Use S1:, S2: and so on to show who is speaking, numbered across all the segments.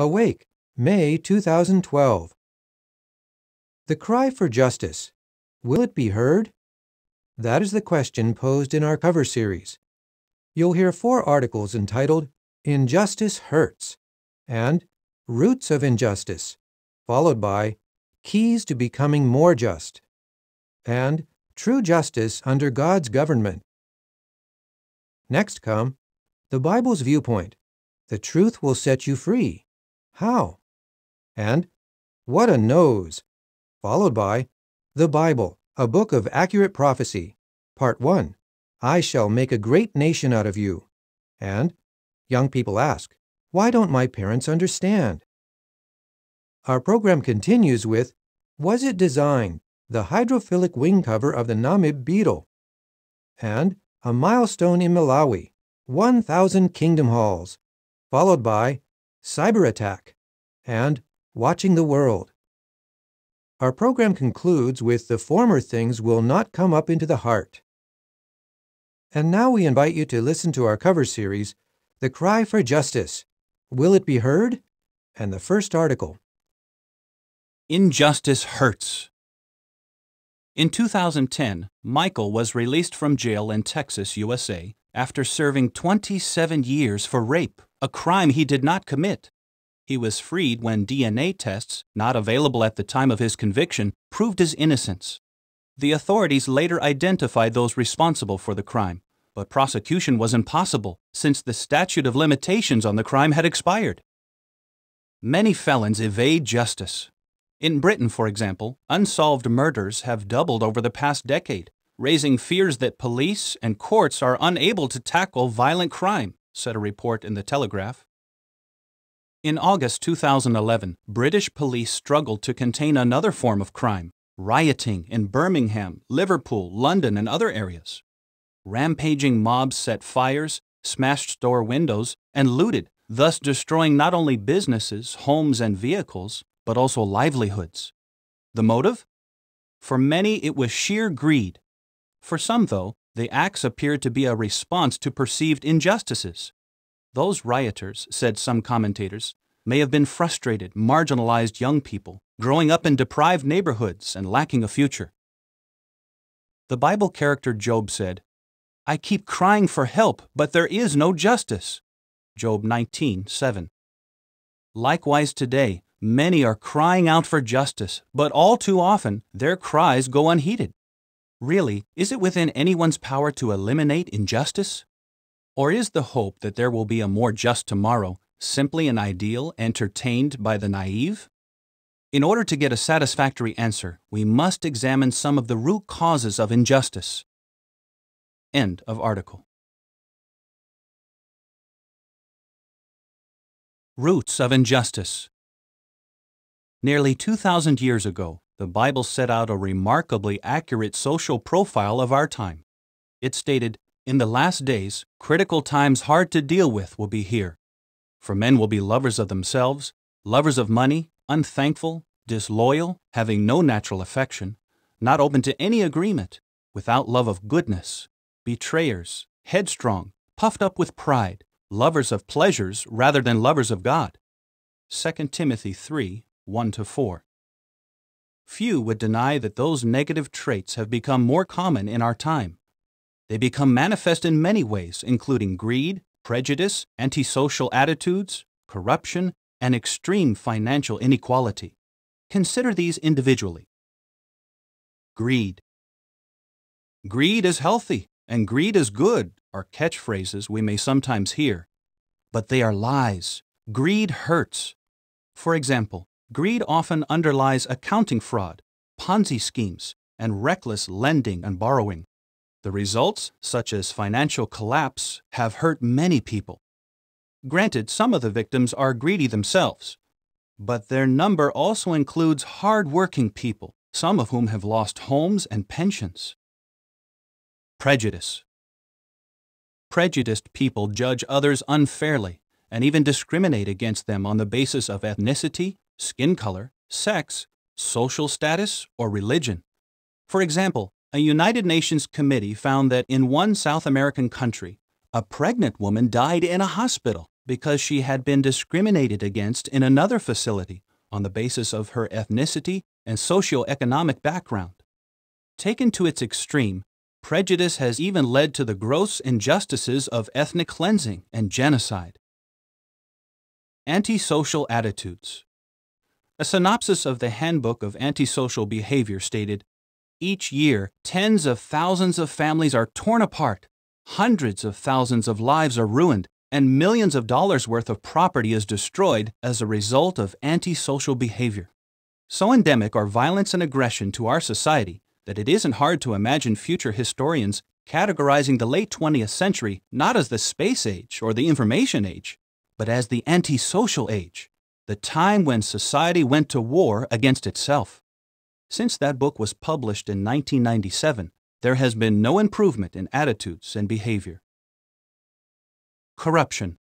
S1: Awake, May 2012. The cry for justice. Will it be heard? That is the question posed in our cover series. You'll hear 4 articles entitled Injustice Hurts and Roots of Injustice, followed by Keys to Becoming More Just and True Justice Under God's Government. Next come the Bible's Viewpoint. The truth will set you free. How? And What a Nose, followed by The Bible, a Book of Accurate Prophecy, Part 1, I Shall Make a Great Nation Out of You, and Young People Ask, Why Don't My Parents Understand? Our program continues with Was It Designed? The Hydrophilic Wing Cover of the Namib Beetle, and A Milestone in Malawi, 1,000 Kingdom Halls, followed by Cyberattack and Watching the World. Our program concludes with The Former Things Will Not Come Up into the Heart. And now we invite you to listen to our cover series, The Cry for Justice. Will it be heard? And the first article.
S2: Injustice hurts. In 2010, Michael was released from jail in Texas, USA, after serving 27 years for rape, a crime he did not commit. He was freed when DNA tests, not available at the time of his conviction, proved his innocence. The authorities later identified those responsible for the crime, but prosecution was impossible since the statute of limitations on the crime had expired. Many felons evade justice. In Britain, for example, unsolved murders have doubled over the past decade, raising fears that police and courts are unable to tackle violent crime, said a report in The Telegraph. In August 2011, British police struggled to contain another form of crime, rioting in Birmingham, Liverpool, London, and other areas. Rampaging mobs set fires, smashed store windows, and looted, thus destroying not only businesses, homes, and vehicles, but also livelihoods. The motive? For many, it was sheer greed. For some, though, the acts appeared to be a response to perceived injustices. Those rioters, said some commentators, may have been frustrated, marginalized young people, growing up in deprived neighborhoods and lacking a future. The Bible character Job said, I keep crying for help, but there is no justice. Job 19:7. Likewise today, many are crying out for justice, but all too often their cries go unheeded. Really, is it within anyone's power to eliminate injustice? Or is the hope that there will be a more just tomorrow simply an ideal entertained by the naive? In order to get a satisfactory answer, we must examine some of the root causes of injustice. End of article. Roots of injustice. Nearly 2,000 years ago, the Bible set out a remarkably accurate social profile of our time. It stated, in the last days, critical times hard to deal with will be here. For men will be lovers of themselves, lovers of money, unthankful, disloyal, having no natural affection, not open to any agreement, without love of goodness, betrayers, headstrong, puffed up with pride, lovers of pleasures rather than lovers of God. 2 Timothy 3:1-4. Few would deny that those negative traits have become more common in our time. They become manifest in many ways, including greed, prejudice, antisocial attitudes, corruption, and extreme financial inequality. Consider these individually. Greed. Greed is healthy, and greed is good are catchphrases we may sometimes hear. But they are lies. Greed hurts. For example, greed often underlies accounting fraud, Ponzi schemes, and reckless lending and borrowing. The results, such as financial collapse, have hurt many people. Granted, some of the victims are greedy themselves, but their number also includes hard-working people, some of whom have lost homes and pensions. Prejudice. Prejudiced people judge others unfairly and even discriminate against them on the basis of ethnicity, skin color, sex, social status, or religion. For example, a United Nations committee found that in one South American country, a pregnant woman died in a hospital because she had been discriminated against in another facility on the basis of her ethnicity and socioeconomic background. Taken to its extreme, prejudice has even led to the gross injustices of ethnic cleansing and genocide. Antisocial attitudes. A synopsis of the Handbook of Antisocial Behavior stated, "Each year, tens of thousands of families are torn apart, hundreds of thousands of lives are ruined, and millions of dollars worth of property is destroyed as a result of antisocial behavior." So endemic are violence and aggression to our society that it isn't hard to imagine future historians categorizing the late 20th century not as the space age or the information age, but as the antisocial age, the time when society went to war against itself. Since that book was published in 1997, there has been no improvement in attitudes and behavior. Corruption.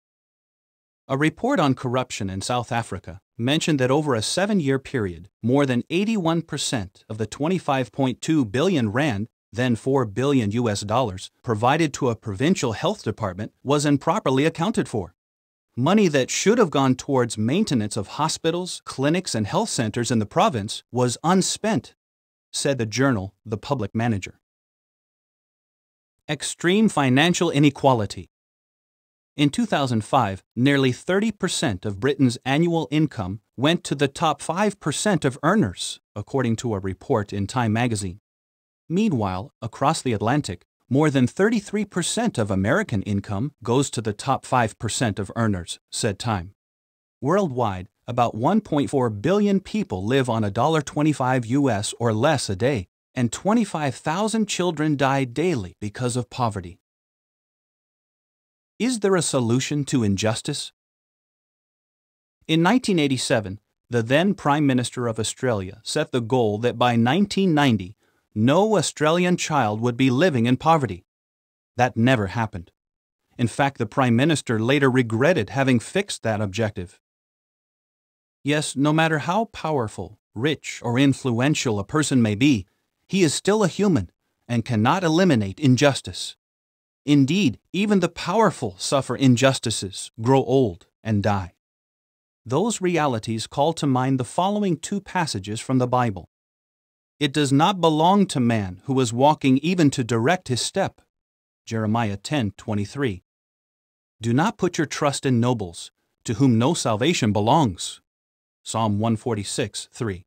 S2: A report on corruption in South Africa mentioned that over a 7-year period, more than 81% of the 25.2 billion rand, then $4 billion US, provided to a provincial health department was improperly accounted for. Money that should have gone towards maintenance of hospitals, clinics, and health centers in the province was unspent, said the journal The Public Manager. Extreme financial inequality. In 2005, nearly 30% of Britain's annual income went to the top 5% of earners, according to a report in Time magazine. Meanwhile, across the Atlantic, more than 33% of American income goes to the top 5% of earners, said Time. Worldwide, about 1.4 billion people live on $1.25 US or less a day, and 25,000 children die daily because of poverty. Is there a solution to injustice? In 1987, the then Prime Minister of Australia set the goal that by 1990, no Australian child would be living in poverty. That never happened. In fact, the Prime Minister later regretted having fixed that objective. Yes, no matter how powerful, rich, or influential a person may be, he is still a human and cannot eliminate injustice. Indeed, even the powerful suffer injustices, grow old, and die. Those realities call to mind the following 2 passages from the Bible. It does not belong to man who is walking even to direct his step. Jeremiah 10:23. Do not put your trust in nobles, to whom no salvation belongs. Psalm 146:3.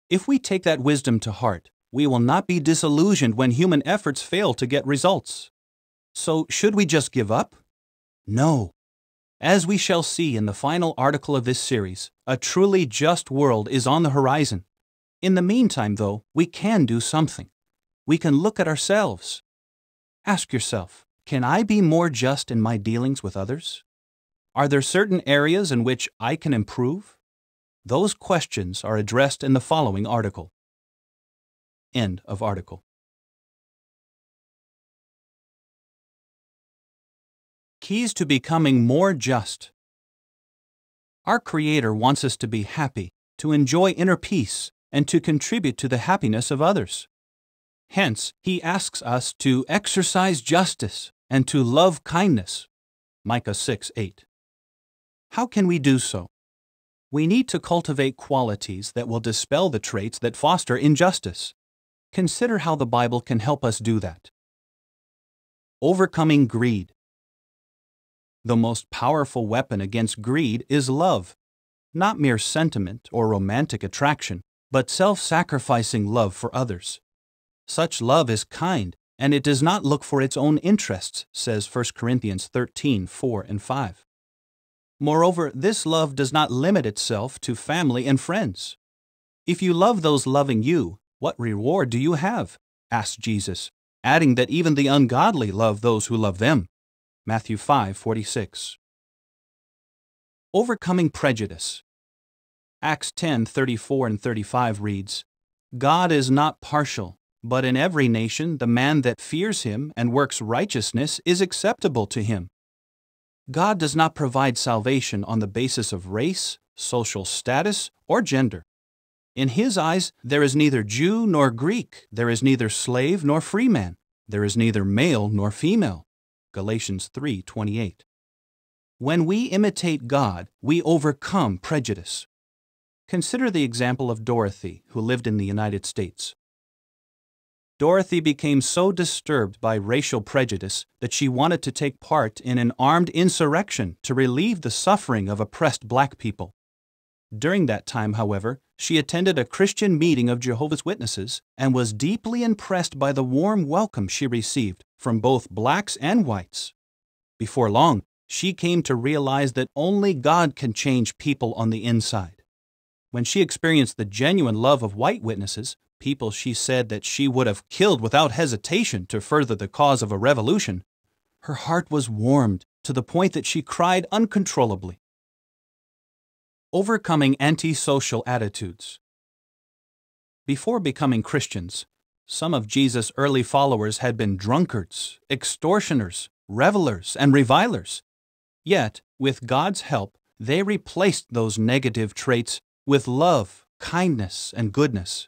S2: If we take that wisdom to heart, we will not be disillusioned when human efforts fail to get results. So, should we just give up? No. As we shall see in the final article of this series, a truly just world is on the horizon. In the meantime, though, we can do something. We can look at ourselves. Ask yourself, can I be more just in my dealings with others? Are there certain areas in which I can improve? Those questions are addressed in the following article. End of article. Keys to becoming more just. Our Creator wants us to be happy, to enjoy inner peace, and to contribute to the happiness of others. Hence, He asks us to exercise justice and to love kindness. Micah 6:8. How can we do so? We need to cultivate qualities that will dispel the traits that foster injustice. Consider how the Bible can help us do that. Overcoming greed. The most powerful weapon against greed is love, not mere sentiment or romantic attraction, but self-sacrificing love for others. Such love is kind, and it does not look for its own interests, says 1 Corinthians 13:4 and 5. Moreover, this love does not limit itself to family and friends. If you love those loving you, what reward do you have? Asked Jesus, adding that even the ungodly love those who love them. Matthew 5:46. Overcoming prejudice. Acts 10:34 and 35 reads, God is not partial, but in every nation the man that fears Him and works righteousness is acceptable to Him. God does not provide salvation on the basis of race, social status, or gender. In His eyes, there is neither Jew nor Greek, there is neither slave nor free man, there is neither male nor female. Galatians 3:28. When we imitate God, we overcome prejudice. Consider the example of Dorothy, who lived in the United States. Dorothy became so disturbed by racial prejudice that she wanted to take part in an armed insurrection to relieve the suffering of oppressed black people. During that time, however, she attended a Christian meeting of Jehovah's Witnesses and was deeply impressed by the warm welcome she received from both blacks and whites. Before long, she came to realize that only God can change people on the inside. When she experienced the genuine love of white witnesses, people she said that she would have killed without hesitation to further the cause of a revolution, her heart was warmed to the point that she cried uncontrollably. Overcoming antisocial attitudes. Before becoming Christians, some of Jesus' early followers had been drunkards, extortioners, revelers, and revilers. Yet, with God's help, they replaced those negative traits with love, kindness, and goodness.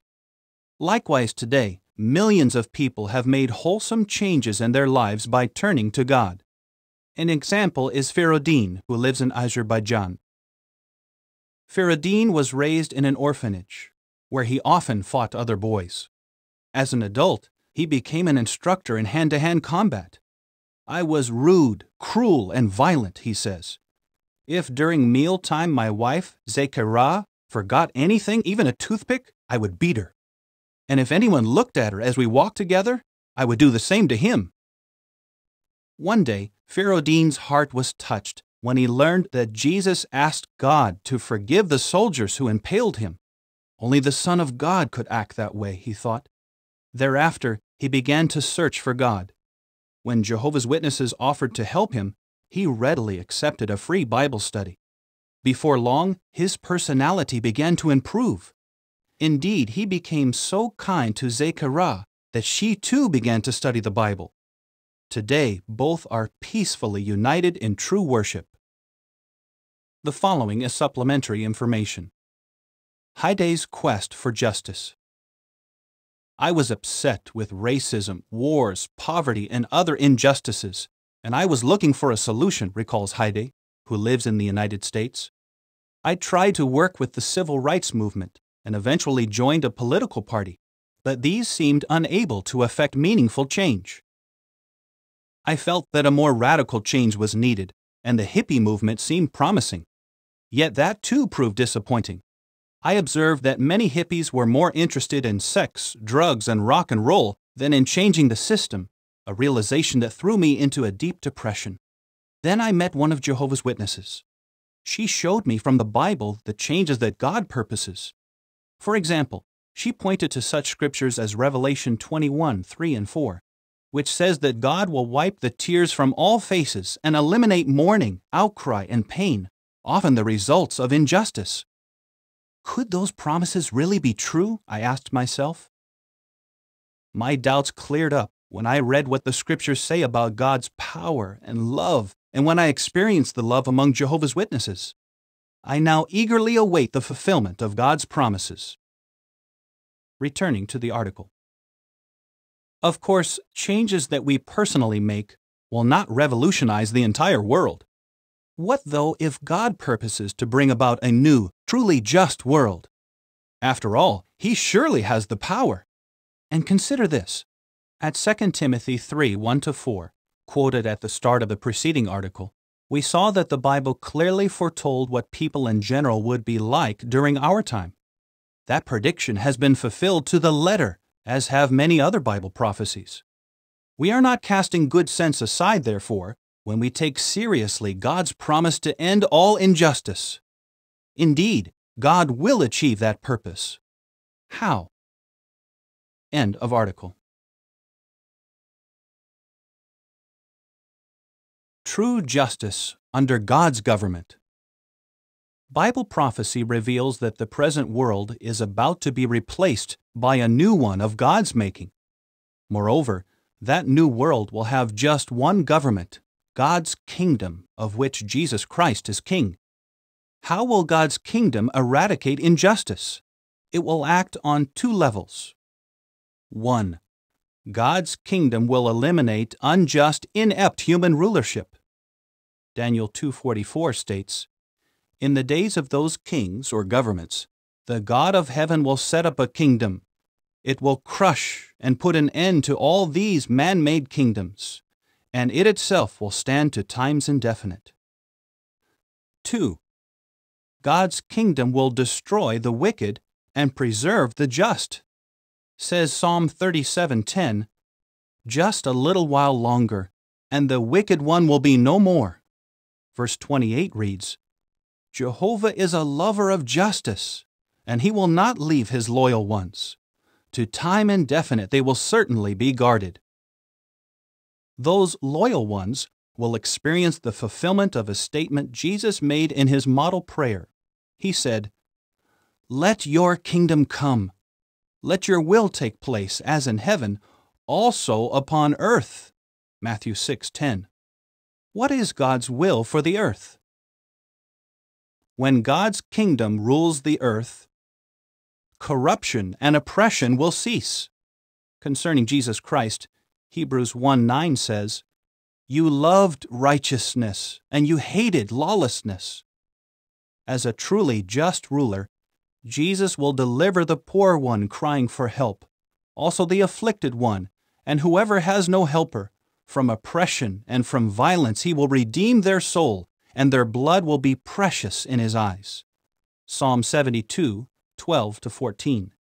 S2: Likewise today, millions of people have made wholesome changes in their lives by turning to God. An example is Firoudin, who lives in Azerbaijan. Firoudin was raised in an orphanage, where he often fought other boys. As an adult, he became an instructor in hand-to-hand combat. I was rude, cruel, and violent, he says. If during mealtime my wife, Zekera, forgot anything, even a toothpick, I would beat her. And if anyone looked at her as we walked together, I would do the same to him. One day, Firoudin's heart was touched when he learned that Jesus asked God to forgive the soldiers who impaled him. Only the Son of God could act that way, he thought. Thereafter, he began to search for God. When Jehovah's Witnesses offered to help him, he readily accepted a free Bible study. Before long, his personality began to improve. Indeed, he became so kind to Zekera that she too began to study the Bible. Today, both are peacefully united in true worship. The following is supplementary information. Heide's quest for justice. I was upset with racism, wars, poverty, and other injustices, and I was looking for a solution, recalls Heide, who lives in the United States. I tried to work with the civil rights movement and eventually joined a political party, but these seemed unable to effect meaningful change. I felt that a more radical change was needed, and the hippie movement seemed promising. Yet that too proved disappointing. I observed that many hippies were more interested in sex, drugs, and rock and roll than in changing the system, a realization that threw me into a deep depression. Then I met one of Jehovah's Witnesses. She showed me from the Bible the changes that God purposes. For example, she pointed to such scriptures as Revelation 21:3 and 4, which says that God will wipe the tears from all faces and eliminate mourning, outcry, and pain, often the results of injustice. Could those promises really be true? I asked myself. My doubts cleared up when I read what the scriptures say about God's power and love, and when I experienced the love among Jehovah's Witnesses. I now eagerly await the fulfillment of God's promises. Returning to the article. Of course, changes that we personally make will not revolutionize the entire world. What, though, if God purposes to bring about a new, truly just world? After all, He surely has the power. And consider this. At 2 Timothy 3:1-4, quoted at the start of the preceding article, we saw that the Bible clearly foretold what people in general would be like during our time. That prediction has been fulfilled to the letter, as have many other Bible prophecies. We are not casting good sense aside, therefore, when we take seriously God's promise to end all injustice. Indeed, God will achieve that purpose. How? End of article. True justice under God's government. Bible prophecy reveals that the present world is about to be replaced by a new one of God's making. Moreover, that new world will have just one government, God's kingdom, of which Jesus Christ is king. How will God's kingdom eradicate injustice? It will act on two levels. 1. God's kingdom will eliminate unjust, inept human rulership. Daniel 2:44 states, "In the days of those kings or governments, the God of heaven will set up a kingdom. It will crush and put an end to all these man-made kingdoms, and it itself will stand to times indefinite." 2. God's kingdom will destroy the wicked and preserve the just. Says Psalm 37:10, "Just a little while longer, and the wicked one will be no more." Verse 28 reads, "Jehovah is a lover of justice, and he will not leave his loyal ones. To time indefinite they will certainly be guarded." Those loyal ones will experience the fulfillment of a statement Jesus made in his model prayer. He said, "Let your kingdom come. Let your will take place, as in heaven, also upon earth." Matthew 6:10. What is God's will for the earth? When God's kingdom rules the earth, corruption and oppression will cease. Concerning Jesus Christ, Hebrews 1:9 says, "You loved righteousness, and you hated lawlessness." As a truly just ruler, Jesus will deliver the poor one crying for help, also the afflicted one, and whoever has no helper. From oppression and from violence he will redeem their soul, and their blood will be precious in his eyes. Psalm 72:12-14.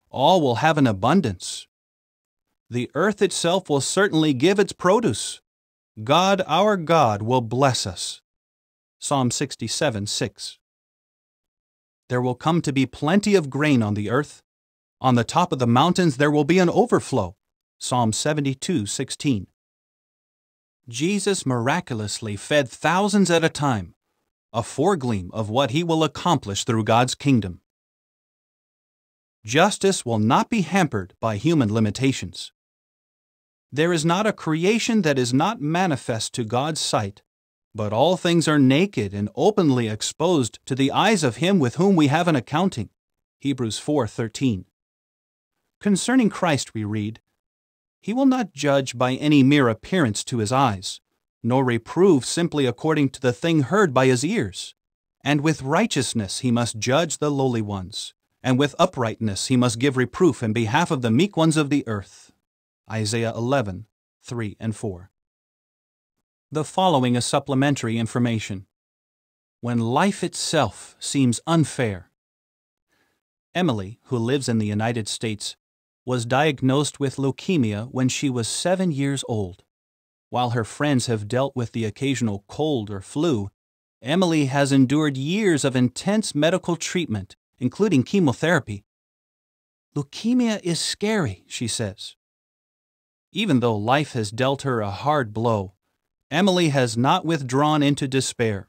S2: All will have an abundance. The earth itself will certainly give its produce. God, our God, will bless us. Psalm 67:6. There will come to be plenty of grain on the earth. On the top of the mountains there will be an overflow. Psalm 72:16. Jesus miraculously fed thousands at a time, a foregleam of what he will accomplish through God's kingdom. Justice will not be hampered by human limitations. There is not a creation that is not manifest to God's sight, but all things are naked and openly exposed to the eyes of him with whom we have an accounting. Hebrews 4:13. Concerning Christ we read, "He will not judge by any mere appearance to his eyes, nor reprove simply according to the thing heard by his ears. And with righteousness he must judge the lowly ones, and with uprightness he must give reproof in behalf of the meek ones of the earth." Isaiah 11:3-4. The following is supplementary information. When life itself seems unfair. Emily, who lives in the United States, was diagnosed with leukemia when she was 7 years old. While her friends have dealt with the occasional cold or flu, Emily has endured years of intense medical treatment, including chemotherapy. "Leukemia is scary," she says. Even though life has dealt her a hard blow, Emily has not withdrawn into despair.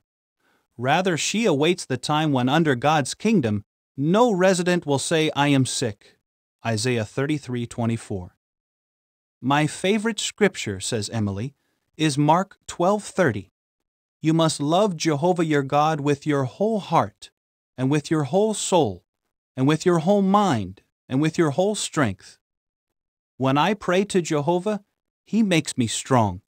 S2: Rather, she awaits the time when under God's kingdom, no resident will say, "I am sick." Isaiah 33:24. "My favorite scripture," says Emily, "is Mark 12:30. You must love Jehovah your God with your whole heart, and with your whole soul, and with your whole mind, and with your whole strength. When I pray to Jehovah, He makes me strong.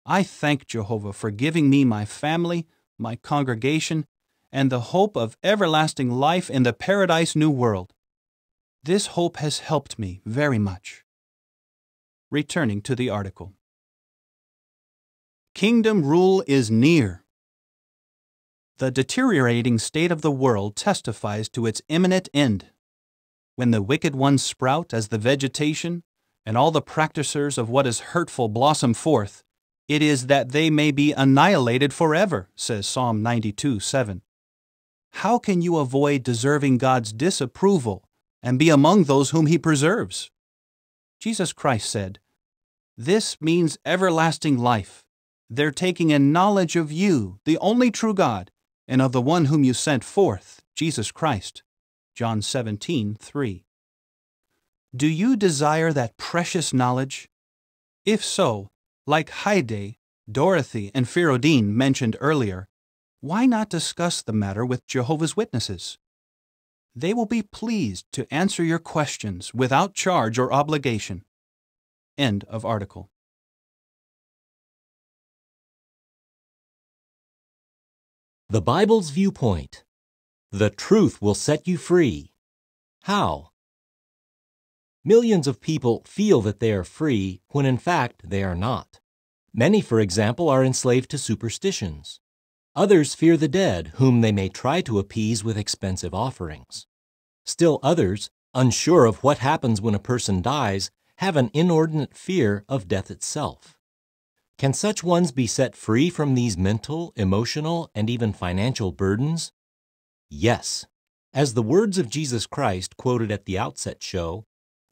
S2: I thank Jehovah for giving me my family, my congregation, and the hope of everlasting life in the paradise new world. This hope has helped me very much." Returning to the article. Kingdom rule is near. The deteriorating state of the world testifies to its imminent end. When the wicked ones sprout as the vegetation, and all the practicers of what is hurtful blossom forth, it is that they may be annihilated forever, says Psalm 92:7. How can you avoid deserving God's disapproval and be among those whom He preserves? Jesus Christ said, "This means everlasting life. They're taking in knowledge of you, the only true God, and of the one whom you sent forth, Jesus Christ." John 17:3. Do you desire that precious knowledge? If so, like Heide, Dorothy, and Firodine mentioned earlier, why not discuss the matter with Jehovah's Witnesses? They will be pleased to answer your questions without charge or obligation. End of article.
S3: The Bible's Viewpoint. The truth will set you free. How? Millions of people feel that they are free when in fact they are not. Many, for example, are enslaved to superstitions. Others fear the dead, whom they may try to appease with expensive offerings. Still others, unsure of what happens when a person dies, have an inordinate fear of death itself. Can such ones be set free from these mental, emotional, and even financial burdens? Yes. As the words of Jesus Christ quoted at the outset show,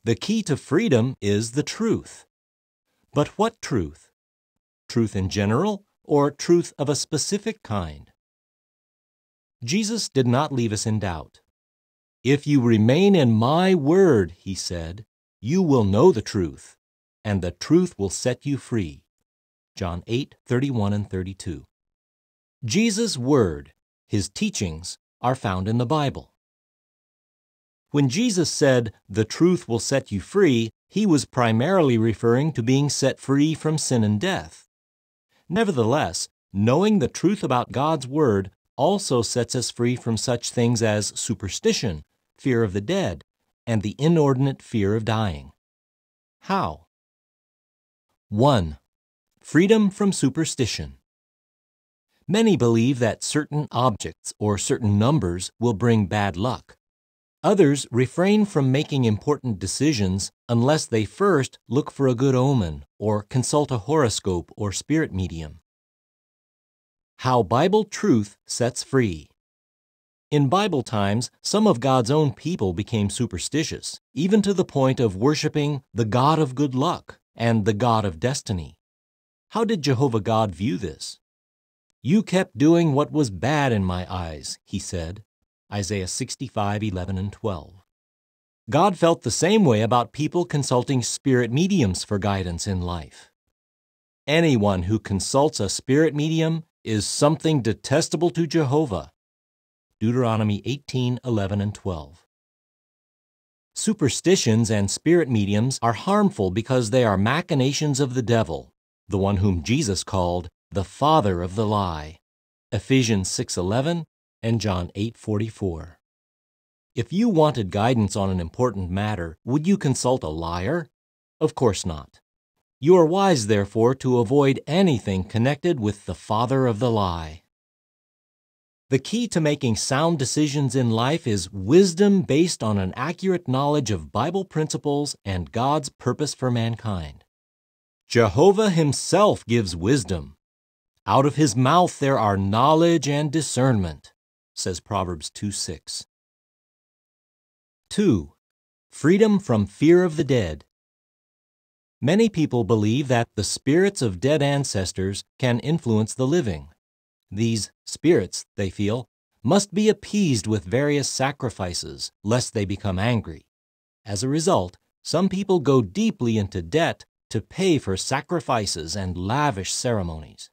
S3: the key to freedom is the truth. But what truth? Truth in general, or truth of a specific kind? Jesus did not leave us in doubt. If you remain in my word, he said, you will know the truth, and the truth will set you free. John 8:31 and 32. Jesus' word, his teachings, are found in the Bible. When Jesus said, the truth will set you free, he was primarily referring to being set free from sin and death. Nevertheless, knowing the truth about God's word also sets us free from such things as superstition, fear of the dead, and the inordinate fear of dying. How? 1. Freedom from superstition. Many believe that certain objects or certain numbers will bring bad luck. Others refrain from making important decisions unless they first look for a good omen or consult a horoscope or spirit medium. How Bible truth sets free. In Bible times, some of God's own people became superstitious, even to the point of worshiping the God of good luck and the God of destiny. How did Jehovah God view this? You kept doing what was bad in my eyes, he said. Isaiah 65:11 and 12. God felt the same way about people consulting spirit mediums for guidance in life. Anyone who consults a spirit medium is something detestable to Jehovah. Deuteronomy 18:11 and 12. Superstitions and spirit mediums are harmful because they are machinations of the devil, the one whom Jesus called the father of the lie. Ephesians 6:11 and John 8:44. If you wanted guidance on an important matter, would you consult a liar? Of course not. You are wise, therefore, to avoid anything connected with the father of the lie. The key to making sound decisions in life is wisdom based on an accurate knowledge of Bible principles and God's purpose for mankind. Jehovah himself gives wisdom. Out of his mouth there are knowledge and discernment, says Proverbs 2:6. 2. Freedom from fear of the dead. Many people believe that the spirits of dead ancestors can influence the living. These spirits, they feel, must be appeased with various sacrifices, lest they become angry. As a result, some people go deeply into debt to pay for sacrifices and lavish ceremonies.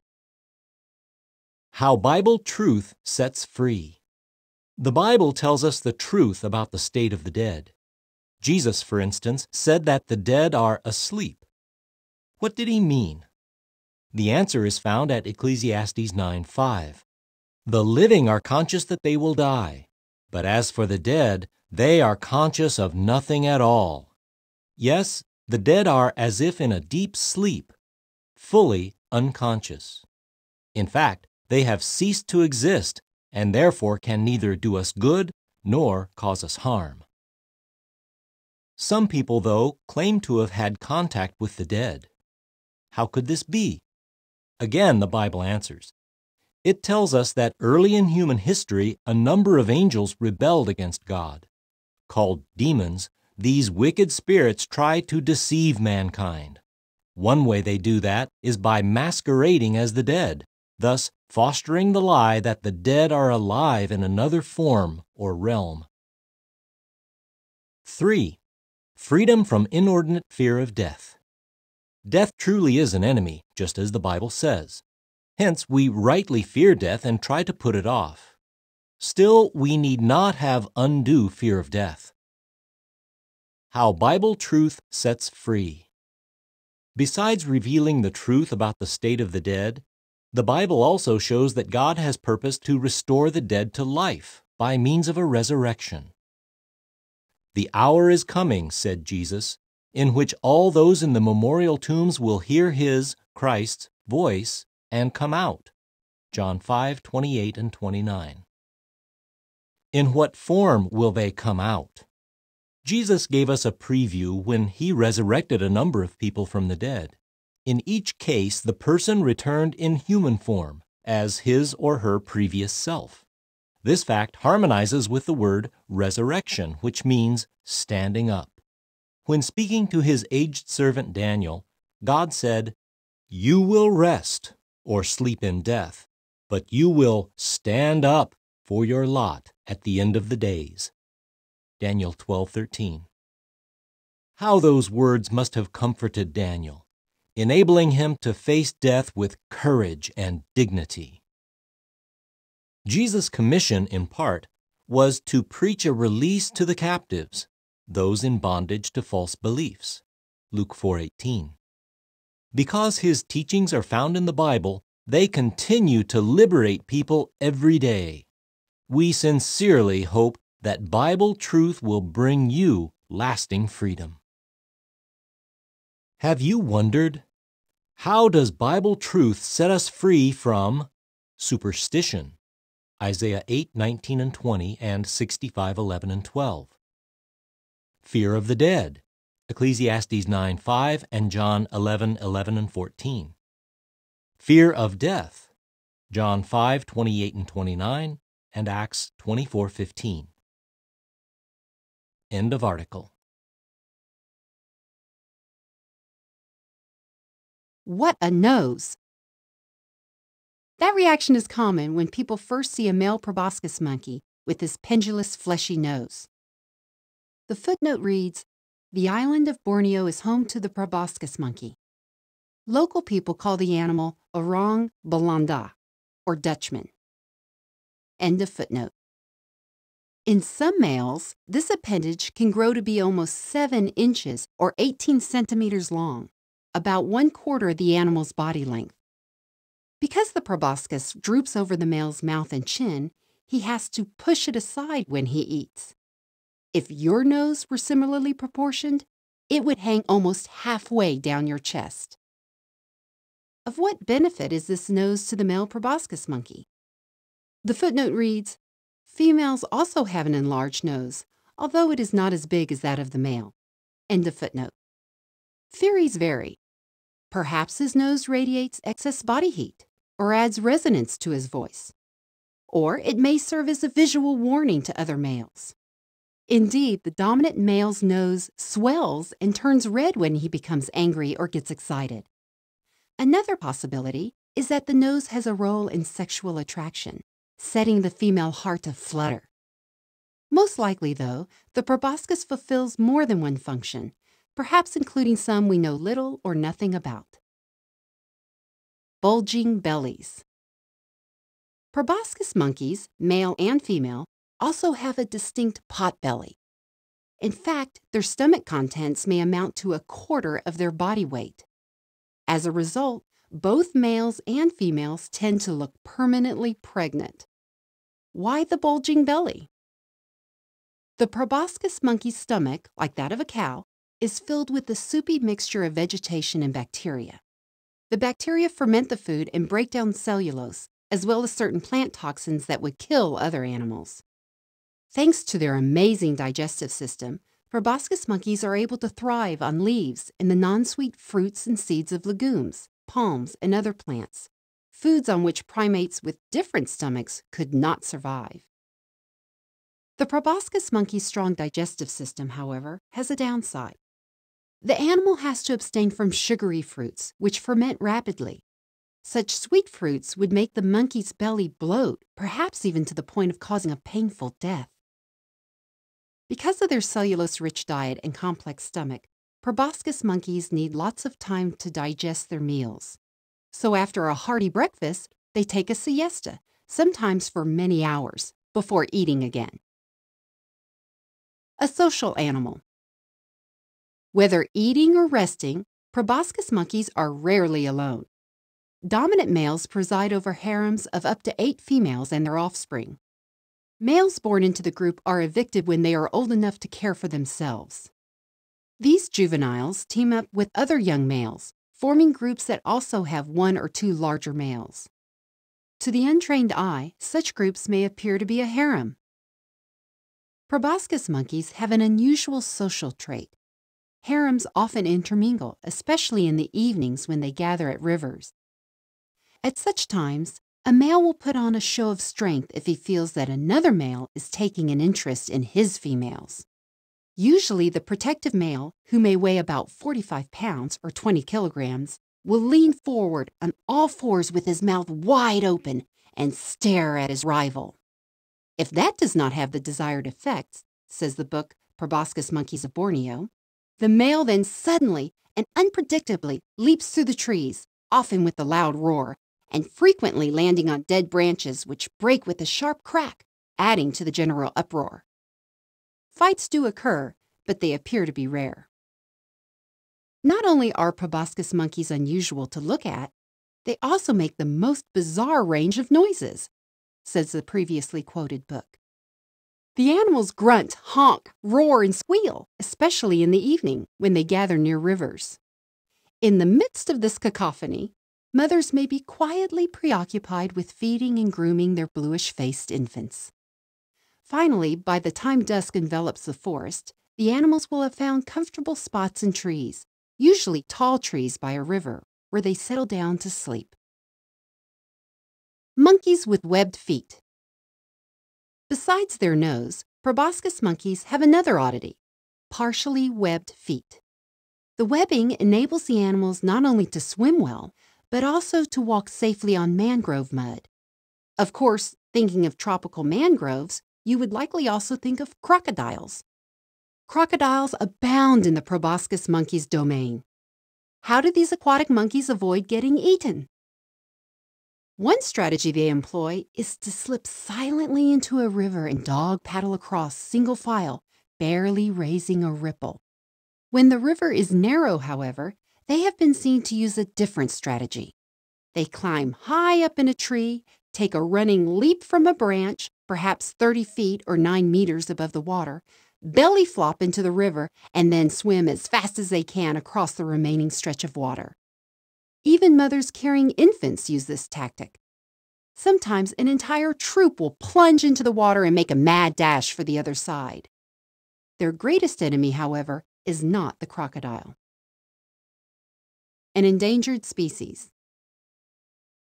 S3: How Bible truth sets free. The Bible tells us the truth about the state of the dead. Jesus, for instance, said that the dead are asleep. What did he mean? The answer is found at Ecclesiastes 9:5. The living are conscious that they will die, but as for the dead, they are conscious of nothing at all. Yes, the dead are as if in a deep sleep, fully unconscious. In fact, they have ceased to exist and therefore can neither do us good nor cause us harm. Some people, though, claim to have had contact with the dead. How could this be? Again, the Bible answers. It tells us that early in human history, a number of angels rebelled against God. Called demons, these wicked spirits try to deceive mankind. One way they do that is by masquerading as the dead, thus fostering the lie that the dead are alive in another form or realm. 3. Freedom from inordinate fear of death. Death truly is an enemy, just as the Bible says. Hence, we rightly fear death and try to put it off. Still, we need not have undue fear of death. How Bible truth sets free. Besides revealing the truth about the state of the dead, The Bible also shows that God has purposed to restore the dead to life by means of a resurrection. "The hour is coming," said Jesus, "in which all those in the memorial tombs will hear his, Christ's, voice and come out." John 5:28 and 29. In what form will they come out? Jesus gave us a preview when he resurrected a number of people from the dead. In each case, the person returned in human form, as his or her previous self. This fact harmonizes with the word resurrection, which means standing up. When speaking to his aged servant Daniel, God said, "You will rest or sleep in death, but you will stand up for your lot at the end of the days." Daniel 12:13. How those words must have comforted Daniel, enabling him to face death with courage and dignity. Jesus' commission, in part, was to preach a release to the captives, those in bondage to false beliefs. Luke 4:18. Because his teachings are found in the Bible, they continue to liberate people every day. We sincerely hope that Bible truth will bring you lasting freedom. Have you wondered, how does Bible truth set us free from superstition? Isaiah 8:19 and 20 and 65:11 and 12. Fear of the dead, Ecclesiastes 9:5 and John 11:11 and 14. Fear of death, John 5:28 and 29 and Acts 24:15. End of article.
S4: What a nose! That reaction is common when people first see a male proboscis monkey with his pendulous, fleshy nose. The footnote reads, "The island of Borneo is home to the proboscis monkey. Local people call the animal Orang Belanda, or Dutchman." End of footnote. In some males, this appendage can grow to be almost 7 inches or 18 centimeters long, about 1/4 of the animal's body length. Because the proboscis droops over the male's mouth and chin, he has to push it aside when he eats. If your nose were similarly proportioned, it would hang almost halfway down your chest. Of what benefit is this nose to the male proboscis monkey? The footnote reads, "Females also have an enlarged nose, although it is not as big as that of the male." End of footnote. Theories vary. Perhaps his nose radiates excess body heat or adds resonance to his voice. Or it may serve as a visual warning to other males. Indeed, the dominant male's nose swells and turns red when he becomes angry or gets excited. Another possibility is that the nose has a role in sexual attraction, setting the female heart to flutter. Most likely, though, the proboscis fulfills more than one function, perhaps including some we know little or nothing about. Bulging bellies. Proboscis monkeys, male and female, also have a distinct pot belly. In fact, their stomach contents may amount to 1/4 of their body weight. As a result, both males and females tend to look permanently pregnant. Why the bulging belly? The proboscis monkey's stomach, like that of a cow, is filled with a soupy mixture of vegetation and bacteria. The bacteria ferment the food and break down cellulose, as well as certain plant toxins that would kill other animals. Thanks to their amazing digestive system, proboscis monkeys are able to thrive on leaves and the non-sweet fruits and seeds of legumes, palms, and other plants, foods on which primates with different stomachs could not survive. The proboscis monkey's strong digestive system, however, has a downside. The animal has to abstain from sugary fruits, which ferment rapidly. Such sweet fruits would make the monkey's belly bloat, perhaps even to the point of causing a painful death. Because of their cellulose-rich diet and complex stomach, proboscis monkeys need lots of time to digest their meals. So after a hearty breakfast, they take a siesta, sometimes for many hours, before eating again. A social animal. Whether eating or resting, proboscis monkeys are rarely alone. Dominant males preside over harems of up to 8 females and their offspring. Males born into the group are evicted when they are old enough to care for themselves. These juveniles team up with other young males, forming groups that also have 1 or 2 larger males. To the untrained eye, such groups may appear to be a harem. Proboscis monkeys have an unusual social trait. Harems often intermingle, especially in the evenings when they gather at rivers. At such times, a male will put on a show of strength if he feels that another male is taking an interest in his females. Usually, the protective male, who may weigh about 45 pounds or 20 kilograms, will lean forward on all fours with his mouth wide open and stare at his rival. If that does not have the desired effects, says the book Proboscis Monkeys of Borneo, the male then suddenly and unpredictably leaps through the trees, often with a loud roar, and frequently landing on dead branches which break with a sharp crack, adding to the general uproar. Fights do occur, but they appear to be rare. Not only are proboscis monkeys unusual to look at, they also make the most bizarre range of noises, says the previously quoted book. The animals grunt, honk, roar, and squeal, especially in the evening when they gather near rivers. In the midst of this cacophony, mothers may be quietly preoccupied with feeding and grooming their bluish-faced infants. Finally, by the time dusk envelops the forest, the animals will have found comfortable spots in trees, usually tall trees by a river, where they settle down to sleep. Monkeys with webbed feet. Besides their nose, proboscis monkeys have another oddity: partially webbed feet. The webbing enables the animals not only to swim well, but also to walk safely on mangrove mud. Of course, thinking of tropical mangroves, you would likely also think of crocodiles. Crocodiles abound in the proboscis monkey's domain. How do these aquatic monkeys avoid getting eaten? One strategy they employ is to slip silently into a river and dog paddle across single file, barely raising a ripple. When the river is narrow, however, they have been seen to use a different strategy. They climb high up in a tree, take a running leap from a branch, perhaps 30 feet or 9 meters above the water, belly flop into the river, and then swim as fast as they can across the remaining stretch of water. Even mothers carrying infants use this tactic. Sometimes an entire troop will plunge into the water and make a mad dash for the other side. Their greatest enemy, however, is not the crocodile. An endangered species.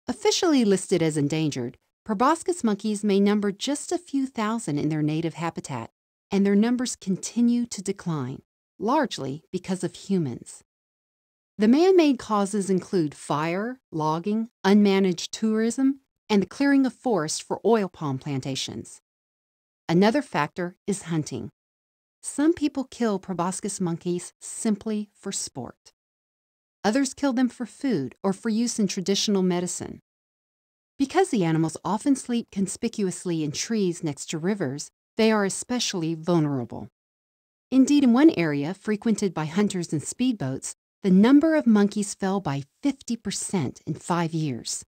S4: Officially listed as endangered, proboscis monkeys may number just a few thousand in their native habitat, and their numbers continue to decline, largely because of humans. The man-made causes include fire, logging, unmanaged tourism, and the clearing of forest for oil palm plantations. Another factor is hunting. Some people kill proboscis monkeys simply for sport. Others kill them for food or for use in traditional medicine. Because the animals often sleep conspicuously in trees next to rivers, they are especially vulnerable. Indeed, in one area frequented by hunters and speedboats, the number of monkeys fell by 50% in 5 years.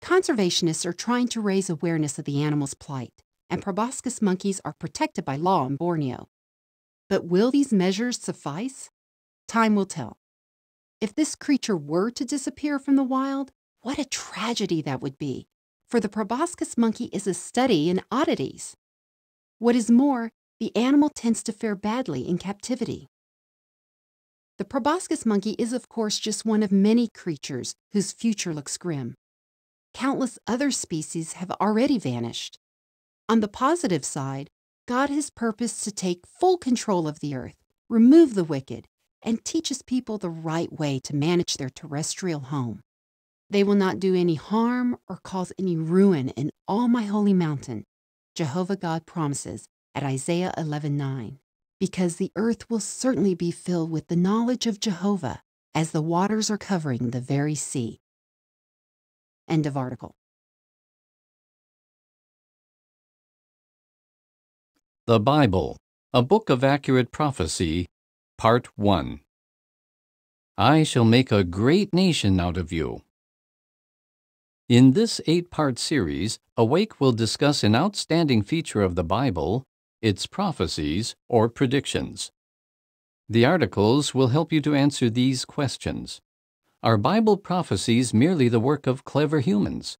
S4: Conservationists are trying to raise awareness of the animal's plight, and proboscis monkeys are protected by law in Borneo. But will these measures suffice? Time will tell. If this creature were to disappear from the wild, what a tragedy that would be, for the proboscis monkey is a study in oddities. What is more, the animal tends to fare badly in captivity. The proboscis monkey is, of course, just one of many creatures whose future looks grim. Countless other species have already vanished. On the positive side, God has purposed to take full control of the earth, remove the wicked, and teaches people the right way to manage their terrestrial home. They will not do any harm or cause any ruin in all my holy mountain, Jehovah God promises at Isaiah 11:9, because the earth will certainly be filled with the knowledge of Jehovah as the waters are covering the very sea. End of article.
S5: The Bible, a Book of Accurate Prophecy, Part 1. I shall make a great nation out of you, In this 8-part series, Awake will discuss an outstanding feature of the Bible, its prophecies or predictions. The articles will help you to answer these questions. Are Bible prophecies merely the work of clever humans?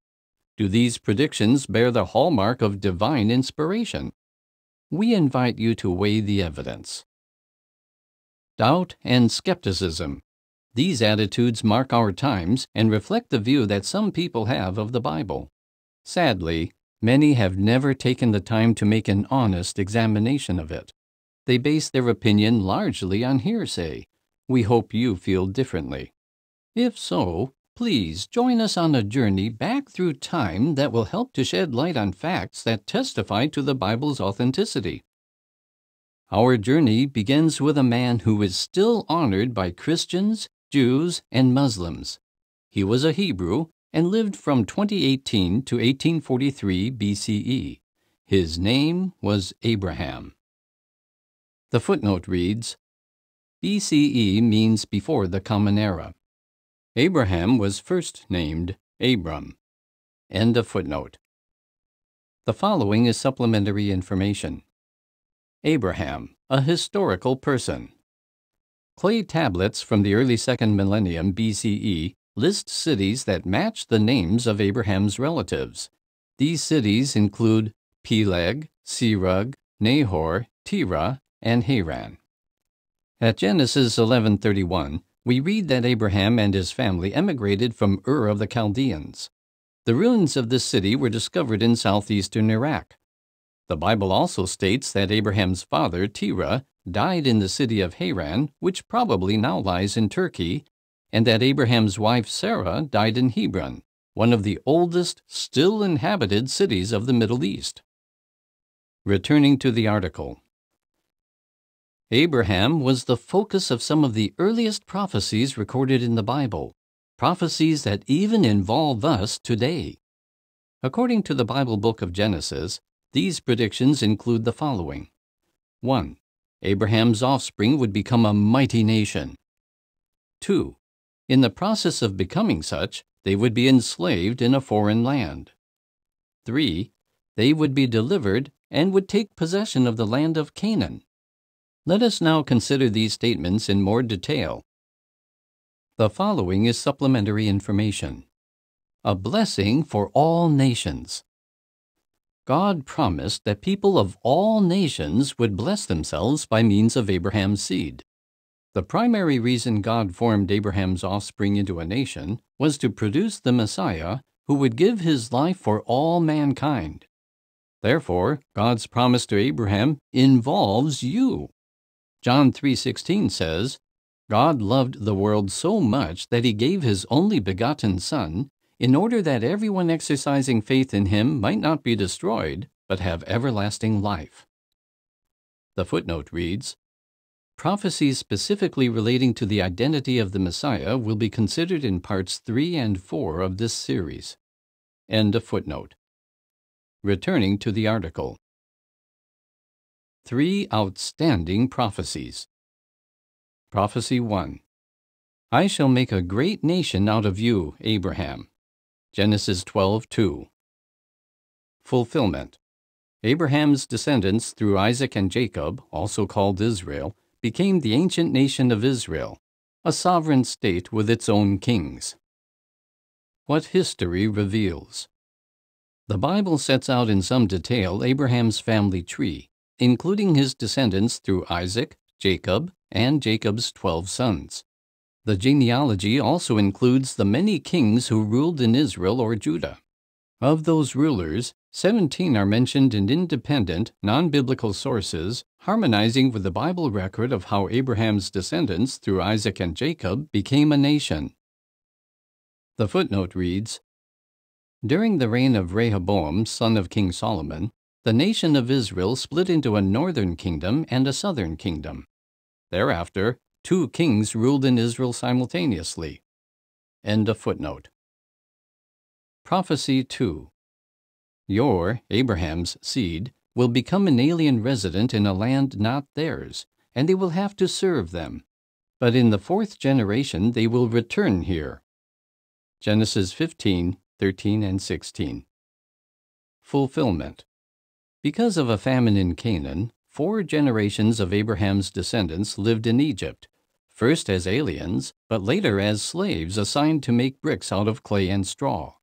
S5: Do these predictions bear the hallmark of divine inspiration? We invite you to weigh the evidence. Doubt and skepticism. These attitudes mark our times and reflect the view that some people have of the Bible. Sadly, many have never taken the time to make an honest examination of it. They base their opinion largely on hearsay. We hope you feel differently. If so, please join us on a journey back through time that will help to shed light on facts that testify to the Bible's authenticity. Our journey begins with a man who is still honored by Christians, Jews, and Muslims. He was a Hebrew and lived from 2018 to 1843 BCE. His name was Abraham. The footnote reads, BCE means before the Common Era. Abraham was first named Abram. End of footnote. The following is supplementary information. Abraham, a historical person. Clay tablets from the early 2nd millennium BCE list cities that match the names of Abraham's relatives. These cities include Peleg, Serug, Nahor, Terah, and Haran. At Genesis 11:31, we read that Abraham and his family emigrated from Ur of the Chaldeans. The ruins of this city were discovered in southeastern Iraq. The Bible also states that Abraham's father, Terah, died in the city of Haran, which probably now lies in Turkey, and that Abraham's wife Sarah died in Hebron, one of the oldest still inhabited cities of the Middle East. Returning to the article. Abraham was the focus of some of the earliest prophecies recorded in the Bible, prophecies that even involve us today. According to the Bible book of Genesis, these predictions include the following. 1. Abraham's offspring would become a mighty nation. 2. In the process of becoming such, they would be enslaved in a foreign land. 3. They would be delivered and would take possession of the land of Canaan. Let us now consider these statements in more detail. The following is supplementary information. A blessing for all nations. God promised that people of all nations would bless themselves by means of Abraham's seed. The primary reason God formed Abraham's offspring into a nation was to produce the Messiah who would give his life for all mankind. Therefore, God's promise to Abraham involves you. John 3:16 says, God loved the world so much that he gave his only begotten Son, in order that everyone exercising faith in him might not be destroyed, but have everlasting life. The footnote reads, prophecies specifically relating to the identity of the Messiah will be considered in parts 3 and 4 of this series. End of footnote. Returning to the article. 3 outstanding prophecies. Prophecy 1. I shall make a great nation out of you, Abraham. Genesis 12:2. Fulfillment. Abraham's descendants through Isaac and Jacob, also called Israel, became the ancient nation of Israel, a sovereign state with its own kings. What history reveals. The Bible sets out in some detail Abraham's family tree, including his descendants through Isaac, Jacob, and Jacob's 12 sons. The genealogy also includes the many kings who ruled in Israel or Judah. Of those rulers, 17 are mentioned in independent, non-biblical sources, harmonizing with the Bible record of how Abraham's descendants through Isaac and Jacob became a nation. The footnote reads, during the reign of Rehoboam, son of King Solomon, the nation of Israel split into a northern kingdom and a southern kingdom. Thereafter, 2 kings ruled in Israel simultaneously. End of footnote. Prophecy 2. Your, Abraham's, seed will become an alien resident in a land not theirs, and they will have to serve them. But in the 4th generation they will return here. Genesis 15:13 13 and 16. Fulfillment. Because of a famine in Canaan, 4 generations of Abraham's descendants lived in Egypt, first as aliens, but later as slaves assigned to make bricks out of clay and straw.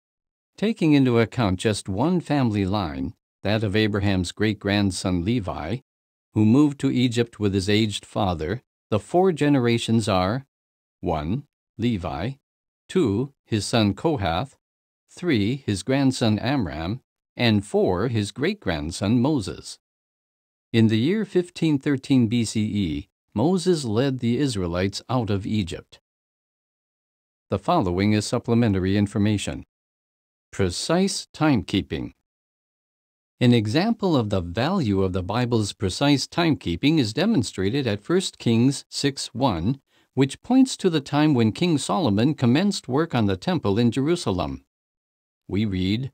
S5: Taking into account just one family line, that of Abraham's great-grandson Levi, who moved to Egypt with his aged father, the 4 generations are 1. Levi, 2. His son Kohath, 3. His grandson Amram, and 4. His great-grandson Moses. In the year 1513 BCE, Moses led the Israelites out of Egypt. The following is supplementary information. Precise timekeeping. An example of the value of the Bible's precise timekeeping is demonstrated at 1 Kings 6:1, which points to the time when King Solomon commenced work on the temple in Jerusalem. We read,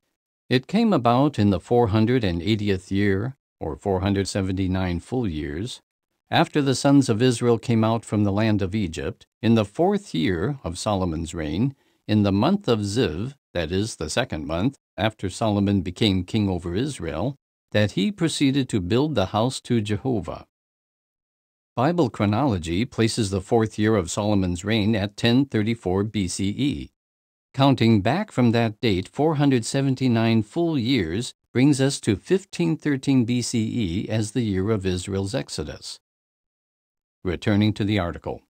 S5: "It came about in the 480th year, or 479 full years, after the sons of Israel came out from the land of Egypt, in the 4th year of Solomon's reign, in the month of Ziv, that is, the 2nd month, after Solomon became king over Israel, that he proceeded to build the house to Jehovah." Bible chronology places the 4th year of Solomon's reign at 1034 BCE. Counting back from that date 479 full years brings us to 1513 BCE as the year of Israel's Exodus. Returning to the article.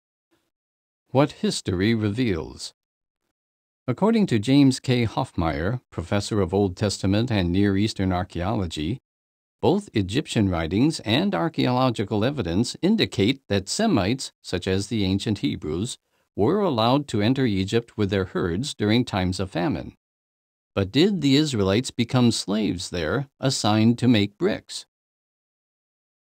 S5: What history reveals. According to James K. Hoffmeyer, professor of Old Testament and Near Eastern archaeology, both Egyptian writings and archaeological evidence indicate that Semites, such as the ancient Hebrews, were allowed to enter Egypt with their herds during times of famine. But did the Israelites become slaves there, assigned to make bricks?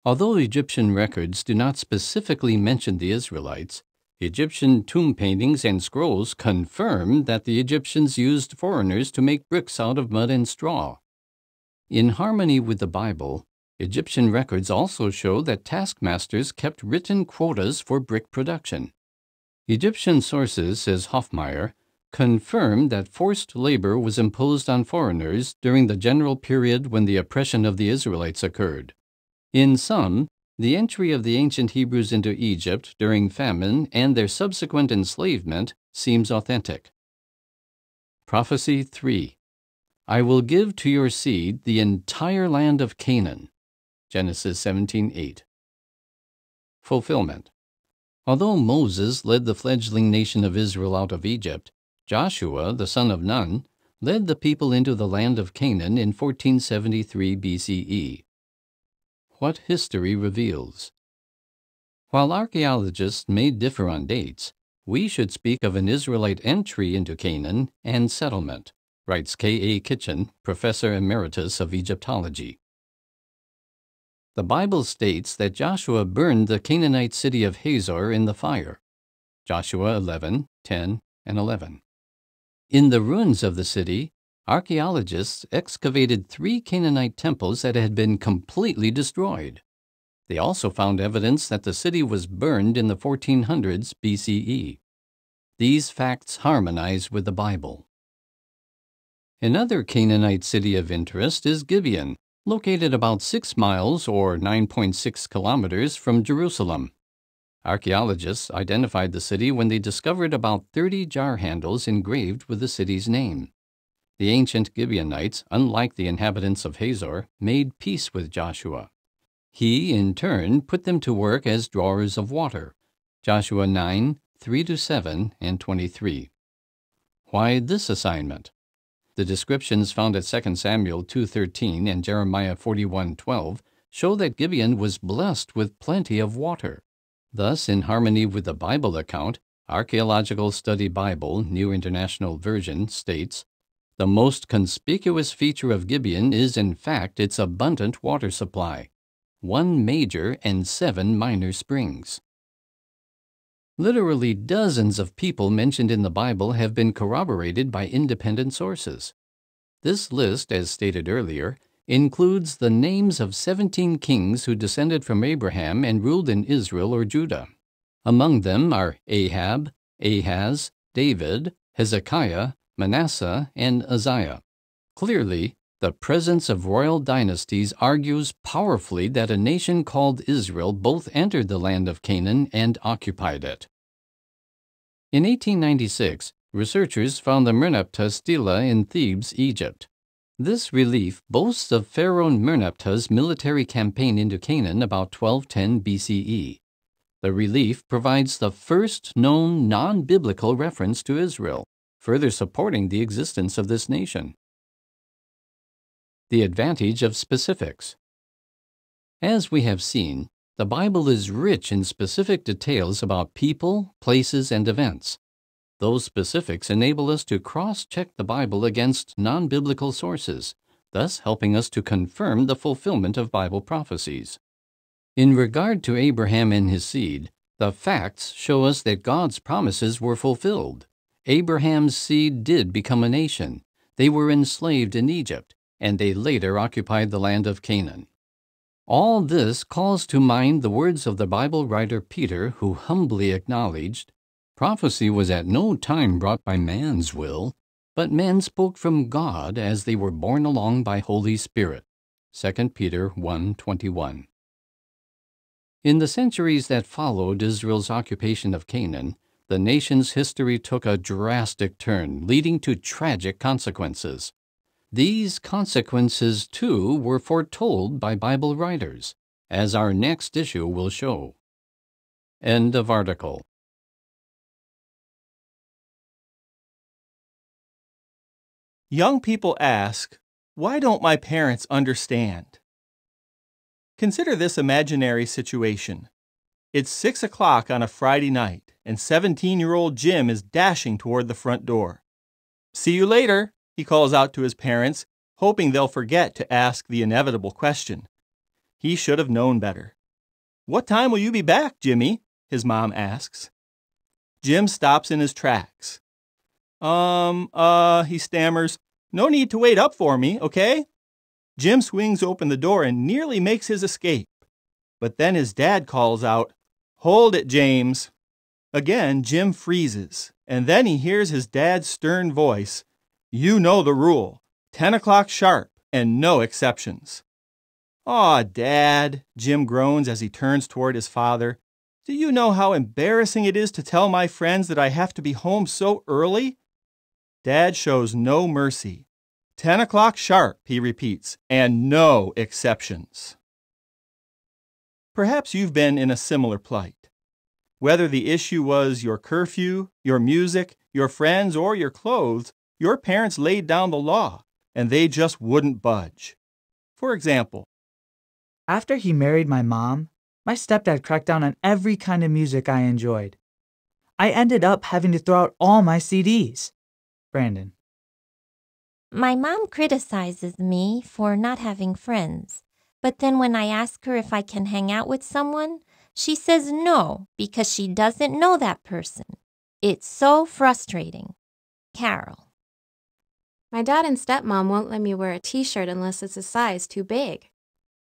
S5: Although Egyptian records do not specifically mention the Israelites, Egyptian tomb paintings and scrolls confirm that the Egyptians used foreigners to make bricks out of mud and straw. In harmony with the Bible, Egyptian records also show that taskmasters kept written quotas for brick production. Egyptian sources, says Hoffmeyer, confirm that forced labor was imposed on foreigners during the general period when the oppression of the Israelites occurred. In sum, the entry of the ancient Hebrews into Egypt during famine and their subsequent enslavement seems authentic. Prophecy 3. I will give to your seed the entire land of Canaan. Genesis 17:8. Fulfillment. Although Moses led the fledgling nation of Israel out of Egypt, Joshua, the son of Nun, led the people into the land of Canaan in 1473 BCE. What history reveals. While archaeologists may differ on dates, we should speak of an Israelite entry into Canaan and settlement, writes K.A. Kitchen, Professor Emeritus of Egyptology. The Bible states that Joshua burned the Canaanite city of Hazor in the fire. Joshua 11:10 and 11. In the ruins of the city, archaeologists excavated 3 Canaanite temples that had been completely destroyed. They also found evidence that the city was burned in the 1400s BCE. These facts harmonize with the Bible. Another Canaanite city of interest is Gibeon, located about 6 miles or 9.6 kilometers from Jerusalem. Archaeologists identified the city when they discovered about 30 jar handles engraved with the city's name. The ancient Gibeonites, unlike the inhabitants of Hazor, made peace with Joshua. He, in turn, put them to work as drawers of water. Joshua 9:3-7 and 23. Why this assignment? The descriptions found at 2 Samuel 2:13 and Jeremiah 41:12 show that Gibeon was blessed with plenty of water. Thus, in harmony with the Bible account, Archaeological Study Bible, New International Version, states, "The most conspicuous feature of Gibeon is in fact its abundant water supply, 1 major and 7 minor springs." Literally dozens of people mentioned in the Bible have been corroborated by independent sources. This list, as stated earlier, includes the names of 17 kings who descended from Abraham and ruled in Israel or Judah. Among them are Ahab, Ahaz, David, Hezekiah, Manasseh, and Uzziah. Clearly, the presence of royal dynasties argues powerfully that a nation called Israel both entered the land of Canaan and occupied it. In 1896, researchers found the Merneptah stela in Thebes, Egypt. This relief boasts of Pharaoh Merneptah's military campaign into Canaan about 1210 BCE. The relief provides the first known non-biblical reference to Israel, further supporting the existence of this nation. The advantage of specifics. As we have seen, the Bible is rich in specific details about people, places, and events. Those specifics enable us to cross-check the Bible against non-biblical sources, thus helping us to confirm the fulfillment of Bible prophecies. In regard to Abraham and his seed, the facts show us that God's promises were fulfilled. Abraham's seed did become a nation. They were enslaved in Egypt, and they later occupied the land of Canaan. All this calls to mind the words of the Bible writer Peter, who humbly acknowledged, "Prophecy was at no time brought by man's will, but men spoke from God as they were borne along by Holy Spirit." 2 Peter 1:21. In the centuries that followed Israel's occupation of Canaan, the nation's history took a drastic turn, leading to tragic consequences. These consequences, too, were foretold by Bible writers, as our next issue will show. End of article.
S6: Young people ask, "Why don't my parents understand?" Consider this imaginary situation. It's 6 o'clock on a Friday night, and 17-year-old Jim is dashing toward the front door. "See you later," he calls out to his parents, hoping they'll forget to ask the inevitable question. He should have known better. "What time will you be back, Jimmy?" his mom asks. Jim stops in his tracks. He stammers, "No need to wait up for me, okay?" Jim swings open the door and nearly makes his escape. But then his dad calls out, "Hold it, James." Again, Jim freezes, and then he hears his dad's stern voice, "You know the rule, 10 o'clock sharp, and no exceptions." "Aw, Dad," Jim groans as he turns toward his father. "Do you know how embarrassing it is to tell my friends that I have to be home so early?" Dad shows no mercy. 10 o'clock sharp, he repeats, and no exceptions. Perhaps you've been in a similar plight. Whether the issue was your curfew, your music, your friends, or your clothes, your parents laid down the law, and they just wouldn't budge. For example,
S7: after he married my mom, my stepdad cracked down on every kind of music I enjoyed. I ended up having to throw out all my CDs. Brandon.
S8: My mom criticizes me for not having friends, but then when I ask her if I can hang out with someone, she says no because she doesn't know that person. It's so frustrating. Carol.
S9: My dad and stepmom won't let me wear a t-shirt unless it's a size too big.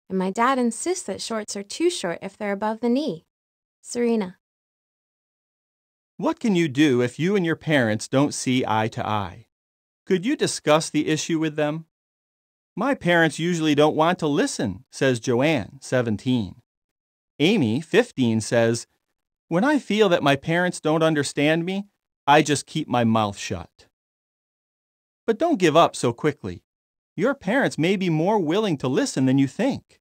S9: And my dad insists that shorts are too short if they're above the knee. Serena.
S6: What can you do if you and your parents don't see eye to eye? Could you discuss the issue with them? My parents usually don't want to listen, says Joanne, 17. Amy, 15, says, when I feel that my parents don't understand me, I just keep my mouth shut. But don't give up so quickly. Your parents may be more willing to listen than you think.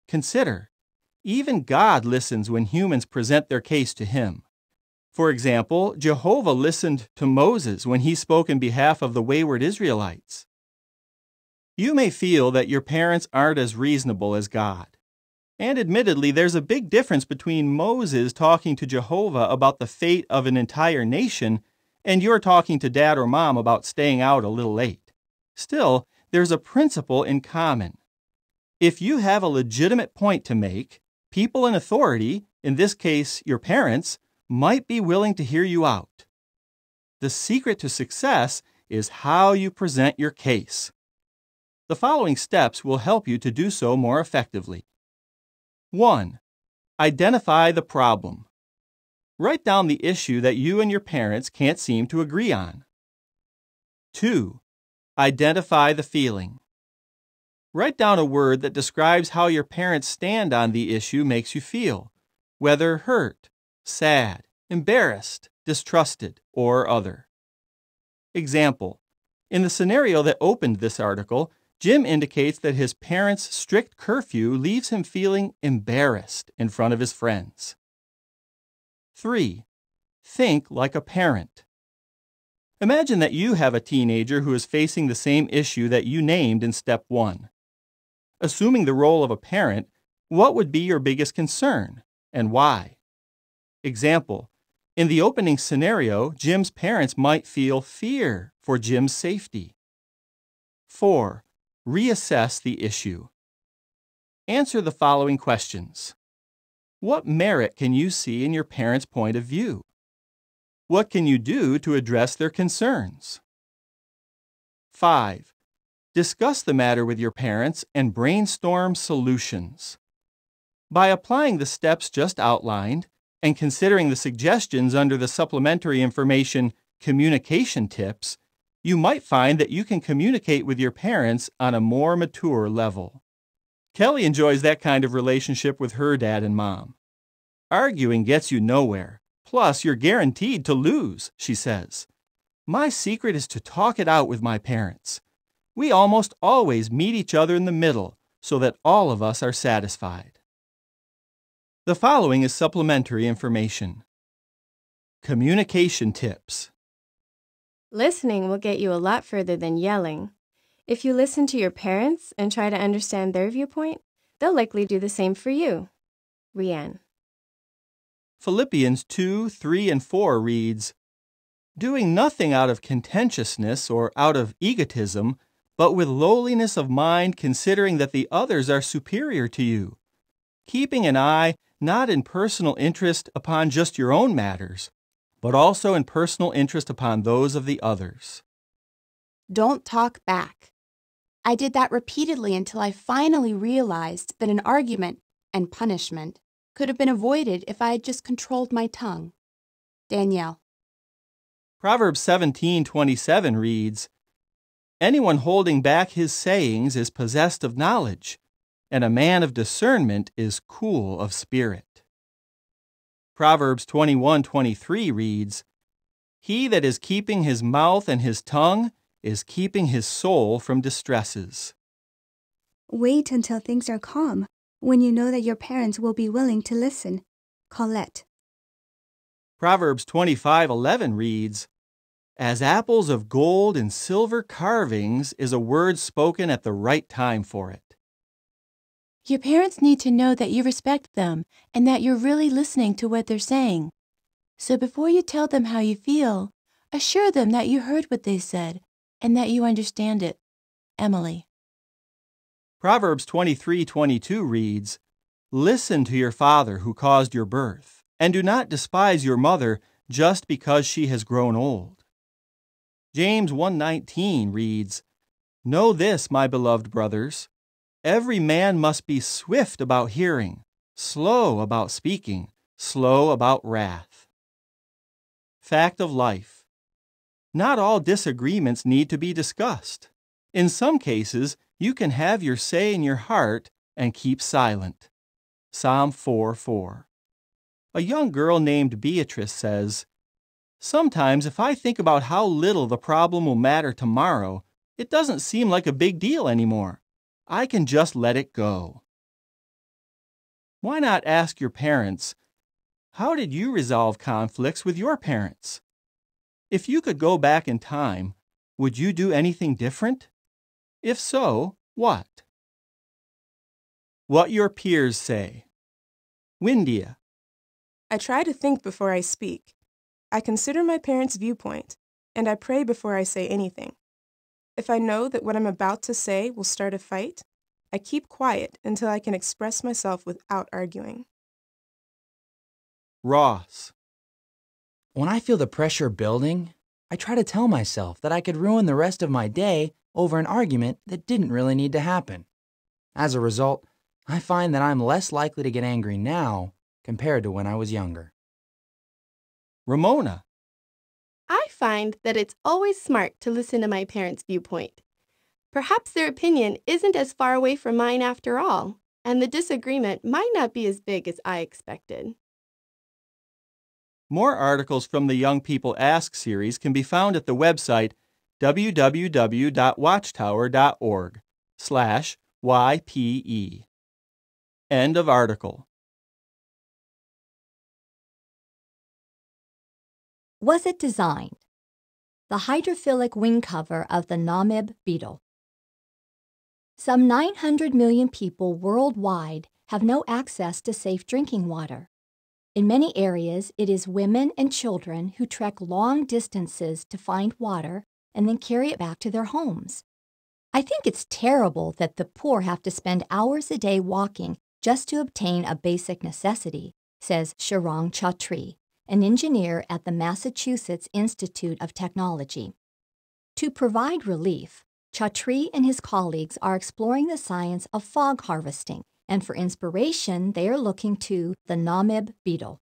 S6: Consider, even God listens when humans present their case to him. For example, Jehovah listened to Moses when he spoke in behalf of the wayward Israelites. You may feel that your parents aren't as reasonable as God. And admittedly, there's a big difference between Moses talking to Jehovah about the fate of an entire nation and you're talking to Dad or Mom about staying out a little late. Still, there's a principle in common. If you have a legitimate point to make, people in authority, in this case your parents, might be willing to hear you out. The secret to success is how you present your case. The following steps will help you to do so more effectively. 1. Identify the problem. Write down the issue that you and your parents can't seem to agree on. 2. Identify the feeling. Write down a word that describes how your parents' stand on the issue makes you feel, whether hurt, sad, embarrassed, distrusted, or other. Example: in the scenario that opened this article, Jim indicates that his parents' strict curfew leaves him feeling embarrassed in front of his friends. 3. Think like a parent. Imagine that you have a teenager who is facing the same issue that you named in Step 1. Assuming the role of a parent, what would be your biggest concern, and why? Example: in the opening scenario, Jim's parents might feel fear for Jim's safety. 4. Reassess the issue. Answer the following questions. What merit can you see in your parents' point of view? What can you do to address their concerns? 5. Discuss the matter with your parents and brainstorm solutions. By applying the steps just outlined and considering the suggestions under the supplementary information communication tips, you might find that you can communicate with your parents on a more mature level. Kelly enjoys that kind of relationship with her dad and mom. Arguing gets you nowhere. Plus, you're guaranteed to lose, she says. My secret is to talk it out with my parents. We almost always meet each other in the middle so that all of us are satisfied. The following is supplementary information. Communication tips.
S9: Listening will get you a lot further than yelling. If you listen to your parents and try to understand their viewpoint, they'll likely do the same for you. Rianne.
S6: Philippians 2, 3, and 4 reads, doing nothing out of contentiousness or out of egotism, but with lowliness of mind considering that the others are superior to you, keeping an eye not in personal interest upon just your own matters, but also in personal interest upon those of the others.
S10: Don't talk back. I did that repeatedly until I finally realized that an argument and punishment could have been avoided if I had just controlled my tongue. Danielle.
S6: Proverbs 17:27 reads, anyone holding back his sayings is possessed of knowledge, and a man of discernment is cool of spirit. Proverbs 21:23 reads, he that is keeping his mouth and his tongue is keeping his soul from distresses.
S11: Wait until things are calm, when you know that your parents will be willing to listen. Colette.
S6: Proverbs 25:11 reads, as apples of gold and silver carvings is a word spoken at the right time for it.
S12: Your parents need to know that you respect them and that you're really listening to what they're saying. So before you tell them how you feel, assure them that you heard what they said and that you understand it. Emily.
S6: Proverbs 23:22 reads, listen to your father who caused your birth, and do not despise your mother just because she has grown old. James 1:19 reads, know this, my beloved brothers, every man must be swift about hearing, slow about speaking, slow about wrath. Fact of life. Not all disagreements need to be discussed. In some cases, you can have your say in your heart and keep silent. Psalm 4:4. A young girl named Beatrice says, sometimes if I think about how little the problem will matter tomorrow, it doesn't seem like a big deal anymore. I can just let it go. Why not ask your parents, how did you resolve conflicts with your parents? If you could go back in time, would you do anything different? If so, what? What your peers say. Windia.
S13: I try to think before I speak. I consider my parents' viewpoint, and I pray before I say anything. If I know that what I'm about to say will start a fight, I keep quiet until I can express myself without arguing.
S6: Ross.
S7: When I feel the pressure building, I try to tell myself that I could ruin the rest of my day over an argument that didn't really need to happen. As a result, I find that I'm less likely to get angry now compared to when I was younger.
S6: Ramona.
S13: I
S9: find that it's always smart to listen to my parents' viewpoint. Perhaps their opinion isn't as far away from mine after all, and the disagreement might not be as big as I expected.
S6: More articles from the Young People Ask series can be found at the website www.watchtower.org/YPE. End of article.
S14: Was it designed? The hydrophilic wing cover of the Namib beetle. Some 900 million people worldwide have no access to safe drinking water. In many areas, it is women and children who trek long distances to find water and then carry it back to their homes. I think it's terrible that the poor have to spend hours a day walking just to obtain a basic necessity, says Sharang Chaudhry, an engineer at the Massachusetts Institute of Technology. To provide relief, Chaudhry and his colleagues are exploring the science of fog harvesting, and for inspiration, they are looking to the Namib beetle.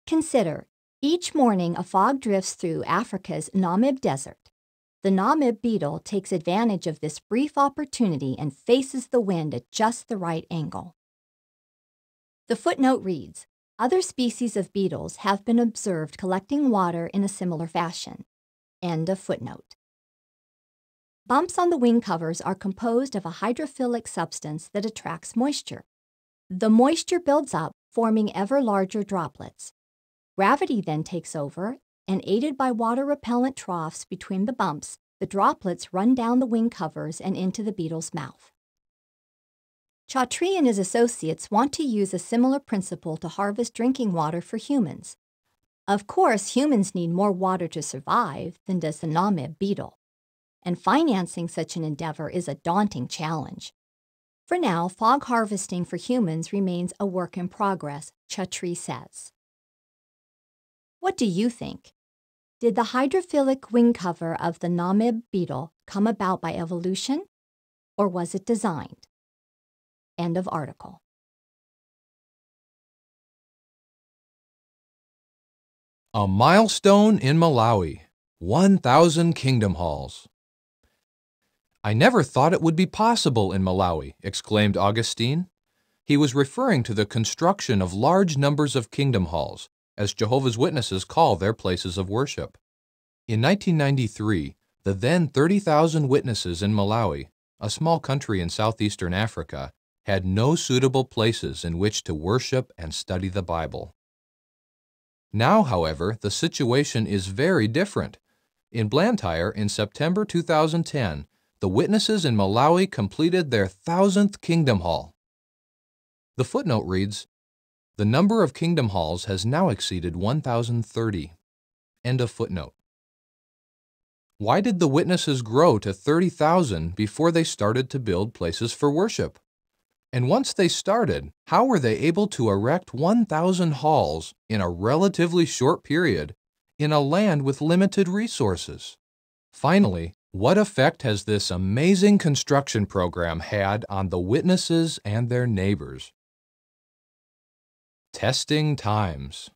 S14: Consider, each morning a fog drifts through Africa's Namib desert. The Namib beetle takes advantage of this brief opportunity and faces the wind at just the right angle. The footnote reads, other species of beetles have been observed collecting water in a similar fashion. End of footnote. Bumps on the wing covers are composed of a hydrophilic substance that attracts moisture. The moisture builds up, forming ever larger droplets. Gravity then takes over, and aided by water-repellent troughs between the bumps, the droplets run down the wing covers and into the beetle's mouth. Chaudhry and his associates want to use a similar principle to harvest drinking water for humans. Of course, humans need more water to survive than does the Namib beetle, and financing such an endeavor is a daunting challenge. For now, fog harvesting for humans remains a work in progress, Chaudhry says. What do you think? Did the hydrophilic wing cover of the Namib beetle come about by evolution, or was it designed? End of article.
S15: A milestone in Malawi, 1,000 kingdom halls. I never thought it would be possible in Malawi, exclaimed Augustine. He was referring to the construction of large numbers of kingdom halls, as Jehovah's Witnesses call their places of worship. In 1993, the then 30,000 witnesses in Malawi, a small country in southeastern Africa, had no suitable places in which to worship and study the Bible. Now, however, the situation is very different. In Blantyre, in September 2010, the witnesses in Malawi completed their 1,000th Kingdom Hall. The footnote reads, the number of Kingdom Halls has now exceeded 1,030. End of footnote. Why did the witnesses grow to 30,000 before they started to build places for worship? And once they started, how were they able to erect 1,000 halls in a relatively short period in a land with limited resources? Finally, what effect has this amazing construction program had on the witnesses and their neighbors? Testing times.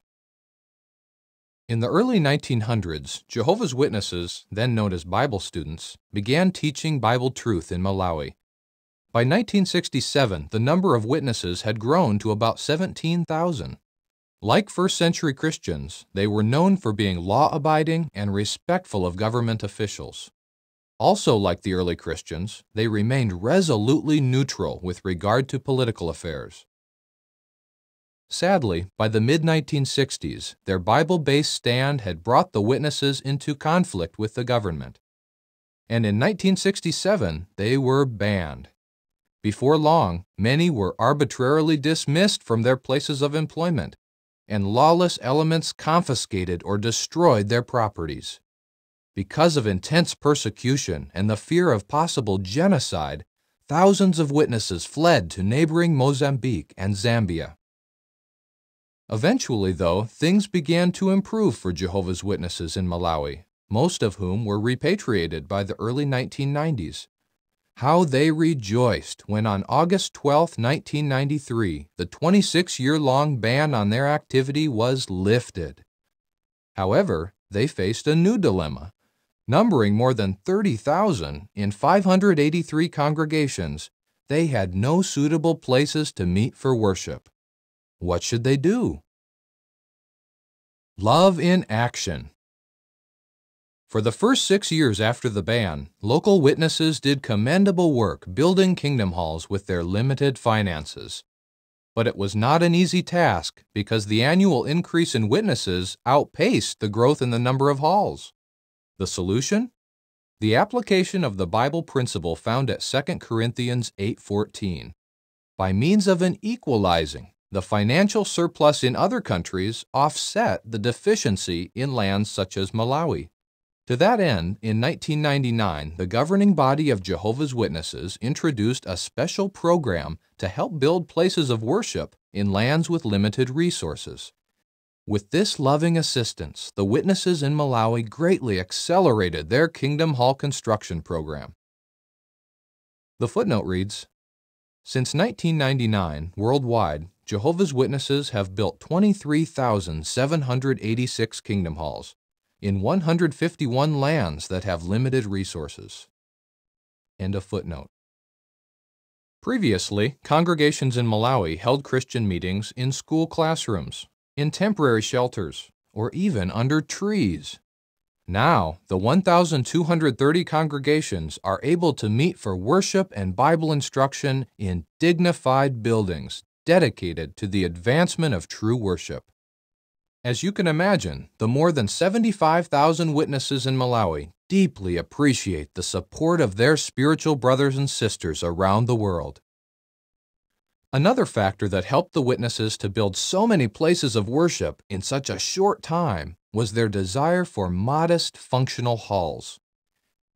S15: In the early 1900s, Jehovah's Witnesses, then known as Bible students, began teaching Bible truth in Malawi. By 1967, the number of witnesses had grown to about 17,000. Like first-century Christians, they were known for being law-abiding and respectful of government officials. Also, like the early Christians, they remained resolutely neutral with regard to political affairs. Sadly, by the mid-1960s, their Bible-based stand had brought the witnesses into conflict with the government. And in 1967, they were banned. Before long, many were arbitrarily dismissed from their places of employment, and lawless elements confiscated or destroyed their properties. Because of intense persecution and the fear of possible genocide, thousands of witnesses fled to neighboring Mozambique and Zambia. Eventually, though, things began to improve for Jehovah's Witnesses in Malawi, most of whom were repatriated by the early 1990s. How they rejoiced when on August 12, 1993, the 26-year-long ban on their activity was lifted. However, they faced a new dilemma. Numbering more than 30,000 in 583 congregations, they had no suitable places to meet for worship. What should they do? Love in action. For the first 6 years after the ban, local witnesses did commendable work building kingdom halls with their limited finances. But it was not an easy task because the annual increase in witnesses outpaced the growth in the number of halls. The solution? The application of the Bible principle found at 2 Corinthians 8:14. By means of an equalizing, the financial surplus in other countries offset the deficiency in lands such as Malawi. To that end, in 1999, the governing body of Jehovah's Witnesses introduced a special program to help build places of worship in lands with limited resources. With this loving assistance, the witnesses in Malawi greatly accelerated their Kingdom Hall construction program. The footnote reads, since 1999, worldwide, Jehovah's Witnesses have built 23,786 Kingdom Halls in 151 lands that have limited resources. End of footnote. Previously, congregations in Malawi held Christian meetings in school classrooms, in temporary shelters, or even under trees. Now, the 1,230 congregations are able to meet for worship and Bible instruction in dignified buildings dedicated to the advancement of true worship. As you can imagine, the more than 75,000 witnesses in Malawi deeply appreciate the support of their spiritual brothers and sisters around the world. Another factor that helped the witnesses to build so many places of worship in such a short time was their desire for modest, functional halls.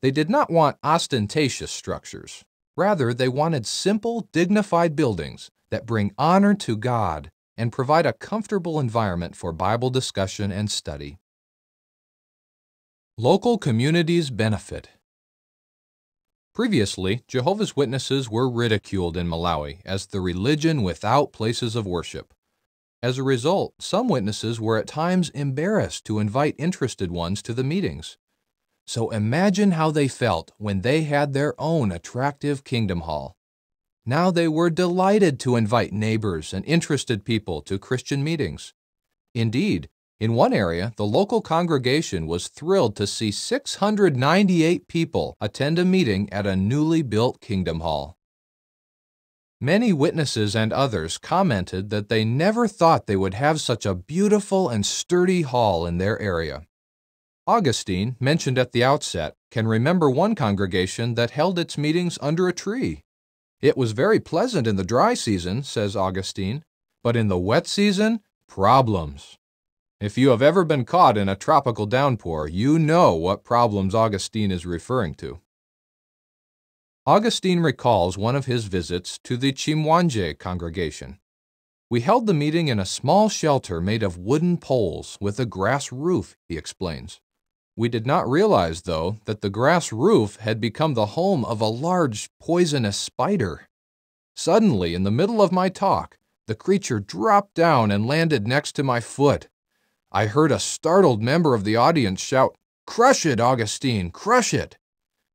S15: They did not want ostentatious structures. Rather, they wanted simple, dignified buildings that bring honor to God and provide a comfortable environment for Bible discussion and study. Local communities benefit. Previously, Jehovah's Witnesses were ridiculed in Malawi as the religion without places of worship. As a result, some witnesses were at times embarrassed to invite interested ones to the meetings. So imagine how they felt when they had their own attractive Kingdom Hall. Now they were delighted to invite neighbors and interested people to Christian meetings. Indeed, in one area, the local congregation was thrilled to see 698 people attend a meeting at a newly built Kingdom Hall. Many witnesses and others commented that they never thought they would have such a beautiful and sturdy hall in their area. Augustine, mentioned at the outset, can remember one congregation that held its meetings under a tree. It was very pleasant in the dry season, says Augustine, but in the wet season, problems. If you have ever been caught in a tropical downpour, you know what problems Augustine is referring to. Augustine recalls one of his visits to the Chimwanje congregation. We held the meeting in a small shelter made of wooden poles with a grass roof, he explains. We did not realize, though, that the grass roof had become the home of a large, poisonous spider. Suddenly, in the middle of my talk, the creature dropped down and landed next to my foot. I heard a startled member of the audience shout, "Crush it, Augustine, crush it!"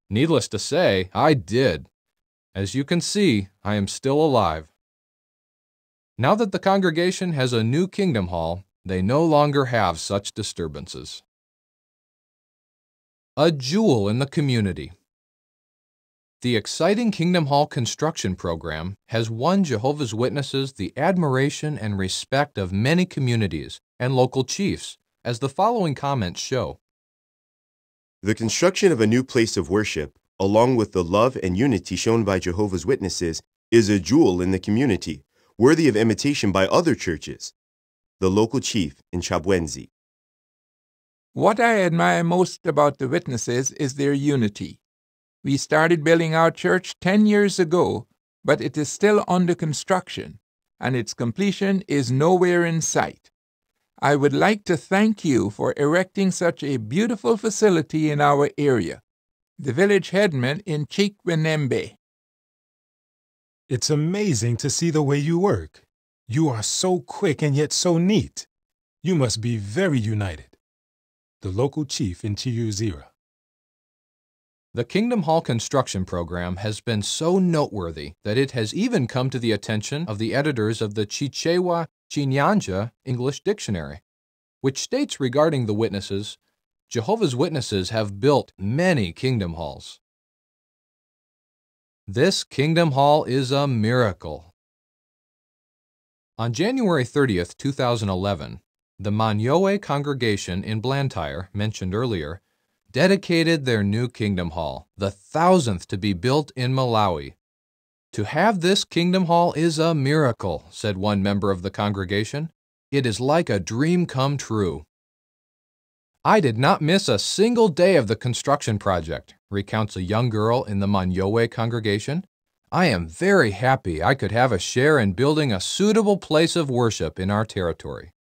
S15: Needless to say, I did. As you can see, I am still alive. Now that the congregation has a new Kingdom Hall, they no longer have such disturbances. A jewel in the community. The exciting Kingdom Hall construction program has won Jehovah's Witnesses the admiration and respect of many communities and local chiefs, as the following comments show.
S16: The construction of a new place of worship, along with the love and unity shown by Jehovah's Witnesses, is a jewel in the community, worthy of imitation by other churches. The local chief in Chabwenzi.
S17: What I admire most about the Witnesses is their unity. We started building our church 10 years ago, but it is still under construction, and its completion is nowhere in sight. I would like to thank you for erecting such a beautiful facility in our area. The village headman in Chikwenembe.
S18: It's amazing to see the way you work. You are so quick and yet so neat. You must be very united. the local chief in Chiuzira.
S15: The Kingdom Hall construction program has been so noteworthy that it has even come to the attention of the editors of the Chichewa Chinyanja English Dictionary, which states regarding the witnesses, Jehovah's Witnesses have built many kingdom halls. This kingdom hall is a miracle. On January 30th, 2011, the Manyoe congregation in Blantyre, mentioned earlier, dedicated their new kingdom hall, the 1,000th to be built in Malawi. To have this kingdom hall is a miracle, said one member of the congregation. It is like a dream come true. I did not miss a single day of the construction project, recounts a young girl in the Manyoe congregation. I am very happy I could have a share in building a suitable place of worship in our territory.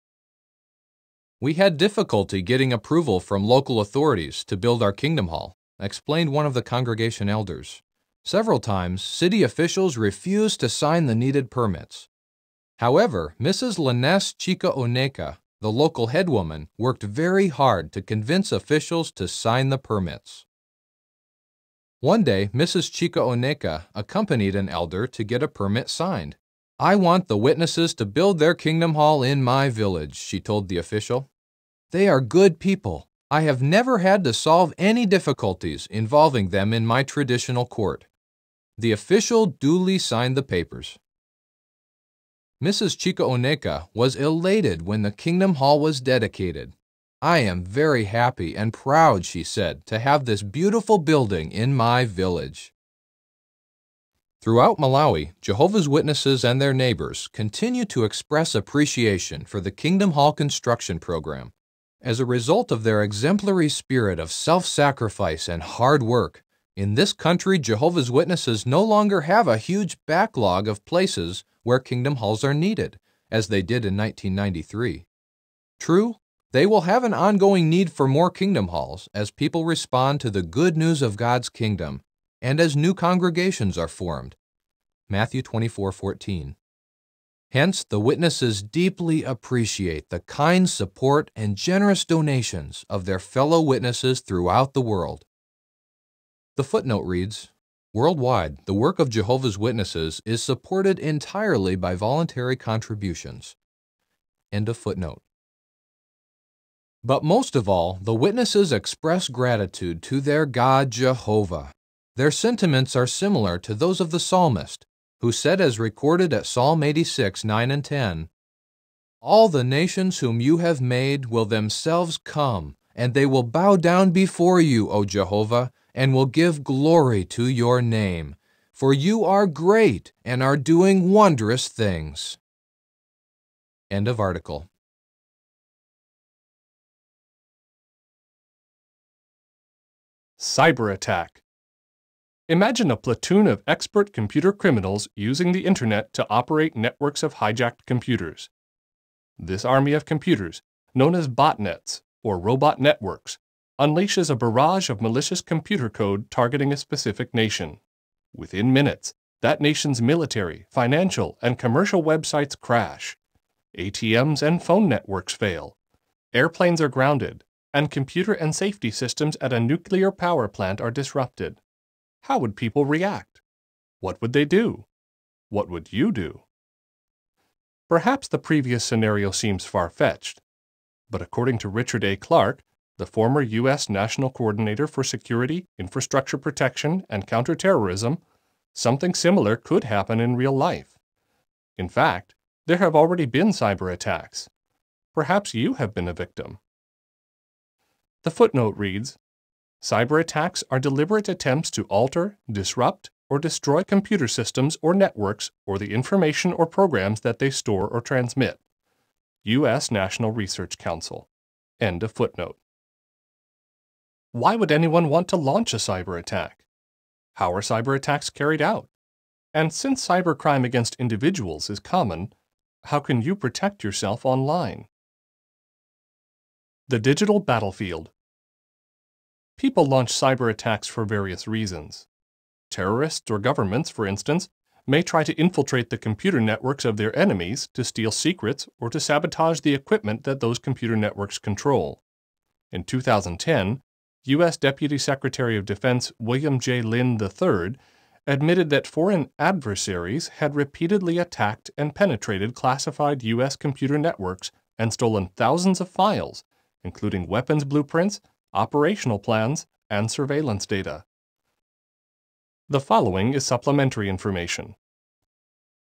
S15: We had difficulty getting approval from local authorities to build our kingdom hall, explained one of the congregation elders. Several times, city officials refused to sign the needed permits. However, Mrs. Laness Chika Oneka, the local headwoman, worked very hard to convince officials to sign the permits. One day, Mrs. Chika Oneka accompanied an elder to get a permit signed. I want the witnesses to build their kingdom hall in my village, she told the official. They are good people. I have never had to solve any difficulties involving them in my traditional court. The official duly signed the papers. Mrs. Chika Oneka was elated when the kingdom hall was dedicated. I am very happy and proud, she said, to have this beautiful building in my village. Throughout Malawi, Jehovah's Witnesses and their neighbors continue to express appreciation for the Kingdom Hall construction program. As a result of their exemplary spirit of self-sacrifice and hard work, in this country, Jehovah's Witnesses no longer have a huge backlog of places where kingdom halls are needed, as they did in 1993. True, they will have an ongoing need for more kingdom halls as people respond to the good news of God's kingdom and as new congregations are formed. Matthew 24:14. Hence, the witnesses deeply appreciate the kind support and generous donations of their fellow witnesses throughout the world. The footnote reads, worldwide, the work of Jehovah's Witnesses is supported entirely by voluntary contributions. End of footnote. But most of all, the witnesses express gratitude to their God Jehovah. Their sentiments are similar to those of the psalmist, who said as recorded at Psalm 86, 9 and 10, All the nations whom you have made will themselves come, and they will bow down before you, O Jehovah, and will give glory to your name. For you are great and are doing wondrous things. End of article.
S19: Cyberattack. Imagine a platoon of expert computer criminals using the internet to operate networks of hijacked computers. This army of computers, known as botnets or robot networks, unleashes a barrage of malicious computer code targeting a specific nation. Within minutes, that nation's military, financial, and commercial websites crash. ATMs and phone networks fail. Airplanes are grounded, and computer and safety systems at a nuclear power plant are disrupted. How would people react? What would they do? What would you do? Perhaps the previous scenario seems far-fetched, but according to Richard A. Clark, the former U.S. National Coordinator for Security, Infrastructure Protection, and Counterterrorism, something similar could happen in real life. In fact, there have already been cyber attacks. Perhaps you have been a victim. The footnote reads, cyber attacks are deliberate attempts to alter, disrupt, or destroy computer systems or networks or the information or programs that they store or transmit. U.S. National Research Council. End of footnote. Why would anyone want to launch a cyber attack? How are cyber attacks carried out? And since cybercrime against individuals is common, how can you protect yourself online? The digital battlefield. People launch cyber attacks for various reasons. Terrorists or governments, for instance, may try to infiltrate the computer networks of their enemies to steal secrets or to sabotage the equipment that those computer networks control. In 2010, U.S. Deputy Secretary of Defense William J. Lynn III admitted that foreign adversaries had repeatedly attacked and penetrated classified U.S. computer networks and stolen thousands of files, including weapons blueprints, operational plans, and surveillance data. The following is supplementary information.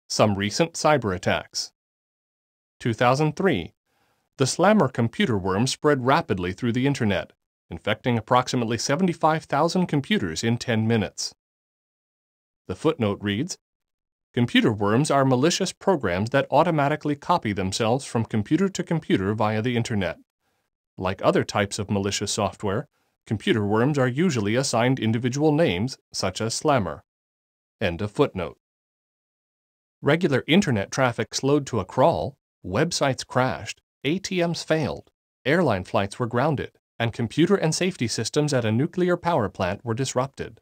S19: Some recent cyber attacks. 2003. The Slammer computer worm spread rapidly through the Internet, infecting approximately 75,000 computers in 10 minutes. The footnote reads, "Computer worms are malicious programs that automatically copy themselves from computer to computer via the Internet. Like other types of malicious software, computer worms are usually assigned individual names, such as Slammer." End of footnote. Regular Internet traffic slowed to a crawl, websites crashed, ATMs failed, airline flights were grounded, and computer and safety systems at a nuclear power plant were disrupted.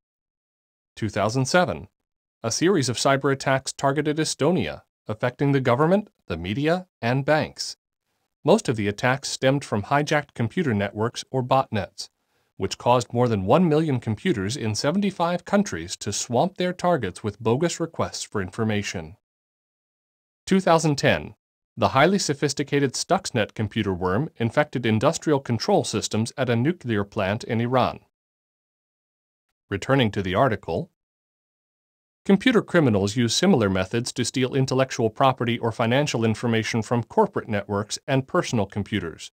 S19: 2007. A series of cyber attacks targeted Estonia, affecting the government, the media, and banks. Most of the attacks stemmed from hijacked computer networks or botnets, which caused more than 1 million computers in 75 countries to swamp their targets with bogus requests for information. 2010. The highly sophisticated Stuxnet computer worm infected industrial control systems at a nuclear plant in Iran. Returning to the article, computer criminals use similar methods to steal intellectual property or financial information from corporate networks and personal computers.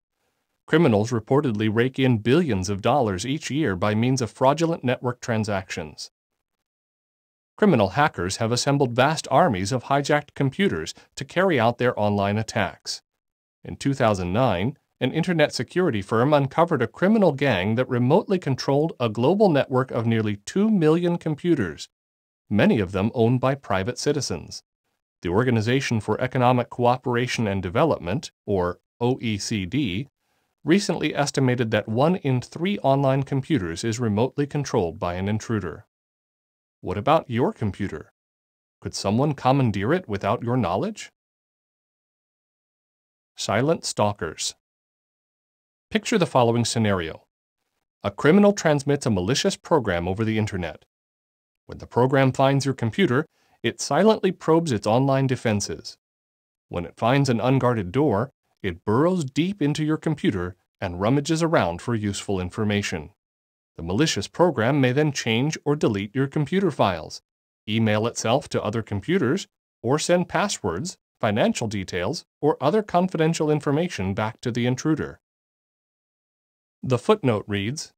S19: Criminals reportedly rake in billions of dollars each year by means of fraudulent network transactions. Criminal hackers have assembled vast armies of hijacked computers to carry out their online attacks. In 2009, an internet security firm uncovered a criminal gang that remotely controlled a global network of nearly 2 million computers, many of them owned by private citizens. The Organization for Economic Cooperation and Development, or OECD, recently estimated that 1 in 3 online computers is remotely controlled by an intruder. What about your computer? Could someone commandeer it without your knowledge? Silent stalkers. Picture the following scenario. A criminal transmits a malicious program over the Internet. When the program finds your computer, it silently probes its online defenses. When it finds an unguarded door, it burrows deep into your computer and rummages around for useful information. The malicious program may then change or delete your computer files, email itself to other computers, or send passwords, financial details, or other confidential information back to the intruder. The footnote reads,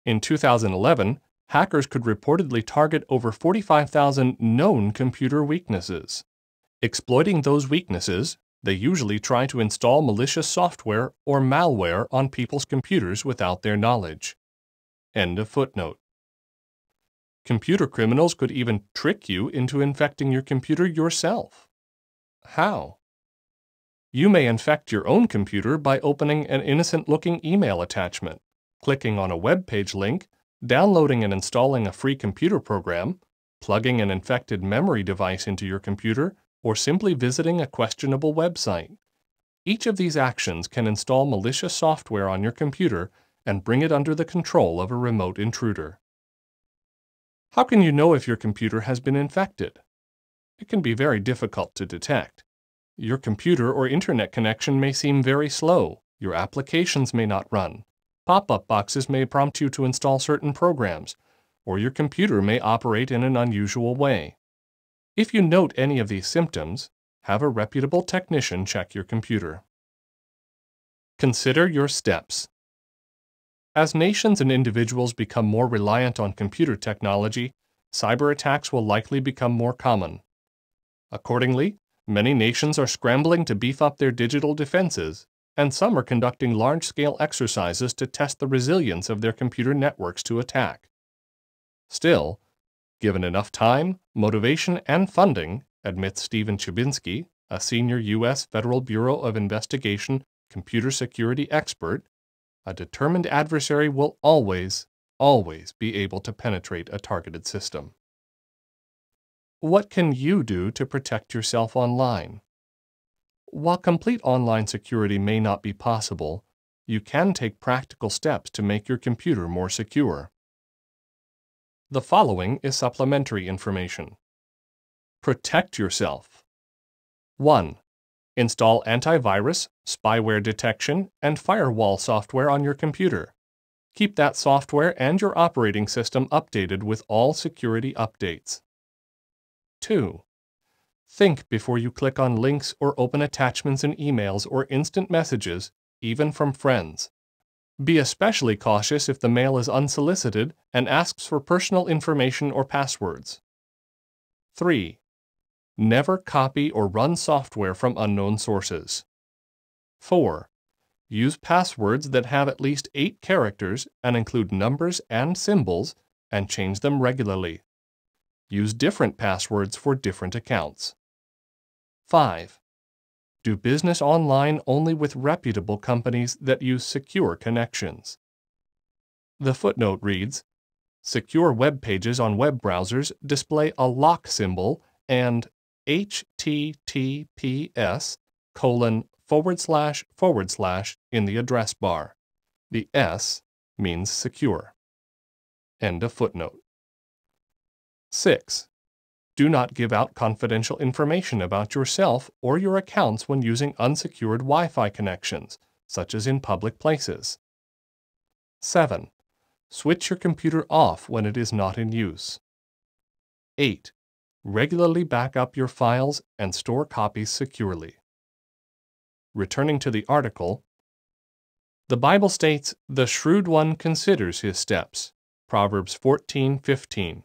S19: in 2011, hackers could reportedly target over 45,000 known computer weaknesses. Exploiting those weaknesses, they usually try to install malicious software or malware on people's computers without their knowledge. End of footnote. Computer criminals could even trick you into infecting your computer yourself. How? You may infect your own computer by opening an innocent-looking email attachment, clicking on a web page link, downloading and installing a free computer program, plugging an infected memory device into your computer, or simply visiting a questionable website. Each of these actions can install malicious software on your computer and bring it under the control of a remote intruder. How can you know if your computer has been infected? It can be very difficult to detect. Your computer or internet connection may seem very slow, your applications may not run, pop-up boxes may prompt you to install certain programs, or your computer may operate in an unusual way. If you note any of these symptoms, have a reputable technician check your computer. Consider your steps. As nations and individuals become more reliant on computer technology, cyber attacks will likely become more common. Accordingly, many nations are scrambling to beef up their digital defenses, and some are conducting large-scale exercises to test the resilience of their computer networks to attack. Still, given enough time, motivation, and funding, admits Stephen Chabinsky, a senior U.S. Federal Bureau of Investigation computer security expert, a determined adversary will always be able to penetrate a targeted system. What can you do to protect yourself online? While complete online security may not be possible, you can take practical steps to make your computer more secure. The following is supplementary information. Protect yourself. 1. Install antivirus, spyware detection, and firewall software on your computer. Keep that software and your operating system updated with all security updates. 2. Think before you click on links or open attachments in emails or instant messages, even from friends. Be especially cautious if the mail is unsolicited and asks for personal information or passwords. 3. Never copy or run software from unknown sources. 4. Use passwords that have at least 8 characters and include numbers and symbols, and change them regularly. Use different passwords for different accounts. 5. Do business online only with reputable companies that use secure connections. The footnote reads, secure web pages on web browsers display a lock symbol and https:// in the address bar. The S means secure. End of footnote. 6. Do not give out confidential information about yourself or your accounts when using unsecured Wi-Fi connections, such as in public places. 7. Switch your computer off when it is not in use. 8. Regularly back up your files and store copies securely. Returning to the article, the Bible states, "The shrewd one considers his steps." Proverbs 14:15.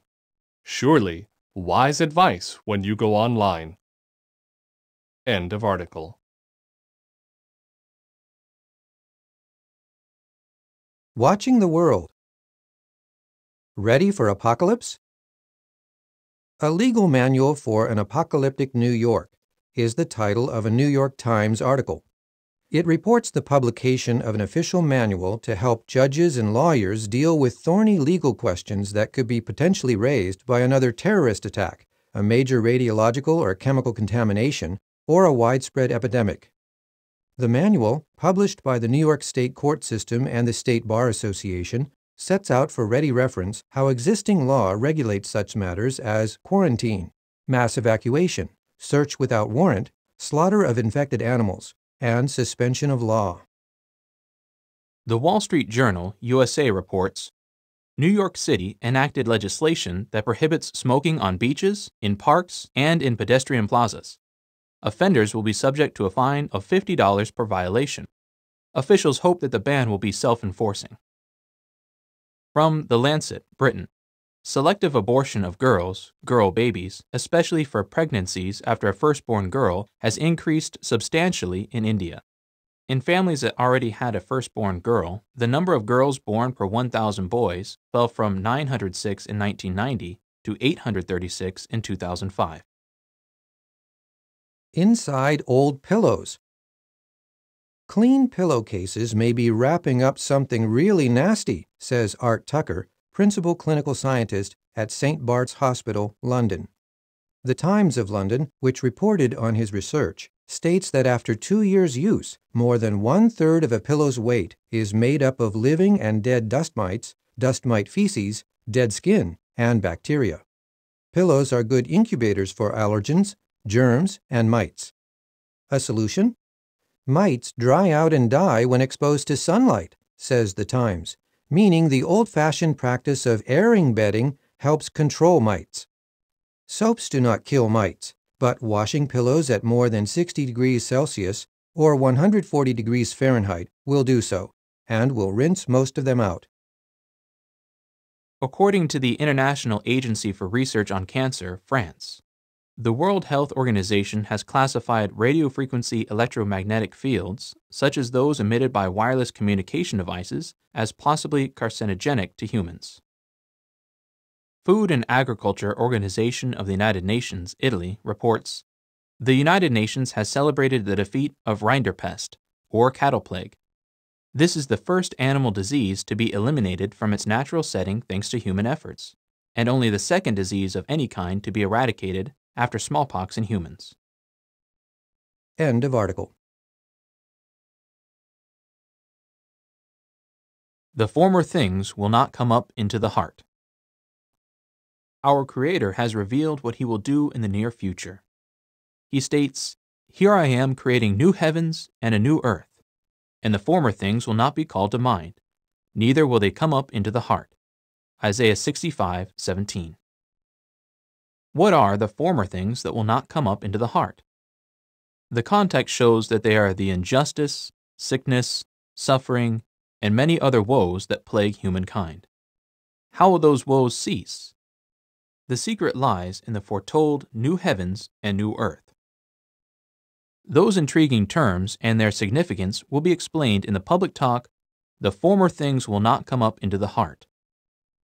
S19: Surely, wise advice when you go online. End of article.
S1: Watching the world. Ready for apocalypse? A Legal Manual for an Apocalyptic New York is the title of a New York Times article. It reports the publication of an official manual to help judges and lawyers deal with thorny legal questions that could be potentially raised by another terrorist attack, a major radiological or chemical contamination, or a widespread epidemic. The manual, published by the New York State Court System and the State Bar Association, sets out for ready reference how existing law regulates such matters as quarantine, mass evacuation, search without warrant, slaughter of infected animals, and suspension of law.
S2: The Wall Street Journal, USA reports, New York City enacted legislation that prohibits smoking on beaches, in parks, and in pedestrian plazas. Offenders will be subject to a fine of $50 per violation. Officials hope that the ban will be self-enforcing. From The Lancet, Britain. Selective abortion of girl babies, especially for pregnancies after a firstborn girl, has increased substantially in India. In families that already had a firstborn girl, the number of girls born per 1,000 boys fell from 906 in 1990 to 836 in 2005.
S1: Inside old pillows. Clean pillowcases may be wrapping up something really nasty, says Art Tucker, Principal Clinical Scientist at St. Bart's Hospital, London. The Times of London, which reported on his research, states that after 2 years' use, more than 1/3 of a pillow's weight is made up of living and dead dust mites, dust mite feces, dead skin, and bacteria. Pillows are good incubators for allergens, germs, and mites. A solution? Mites dry out and die when exposed to sunlight, says the Times, meaning the old-fashioned practice of airing bedding helps control mites. Soaps do not kill mites, but washing pillows at more than 60 degrees Celsius or 140 degrees Fahrenheit will do so, and will rinse most of them out.
S2: According to the International Agency for Research on Cancer, France, the World Health Organization has classified radiofrequency electromagnetic fields, such as those emitted by wireless communication devices, as possibly carcinogenic to humans. Food and Agriculture Organization of the United Nations, Italy, reports, the United Nations has celebrated the defeat of rinderpest, or cattle plague. This is the first animal disease to be eliminated from its natural setting thanks to human efforts, and only the second disease of any kind to be eradicated after smallpox in humans.
S1: End of article.
S2: The former things will not come up into the heart. Our Creator has revealed what He will do in the near future. He states, "Here I am creating new heavens and a new earth, and the former things will not be called to mind, neither will they come up into the heart." Isaiah 65:17. What are the former things that will not come up into the heart? The context shows that they are the injustice, sickness, suffering, and many other woes that plague humankind. How will those woes cease? The secret lies in the foretold new heavens and new earth. Those intriguing terms and their significance will be explained in the public talk, "The Former Things Will Not Come Up into the Heart."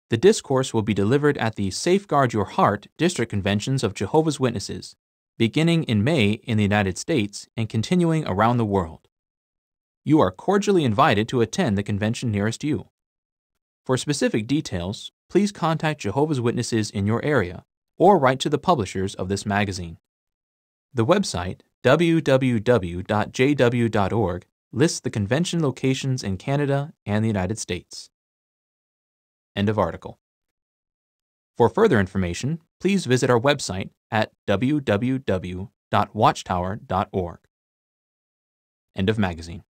S2: The discourse will be delivered at the Safeguard Your Heart District Conventions of Jehovah's Witnesses, beginning in May in the United States and continuing around the world. You are cordially invited to attend the convention nearest you. For specific details, please contact Jehovah's Witnesses in your area or write to the publishers of this magazine. The website, www.jw.org, lists the convention locations in Canada and the United States. End of article. For further information, please visit our website at www.watchtower.org. End of magazine.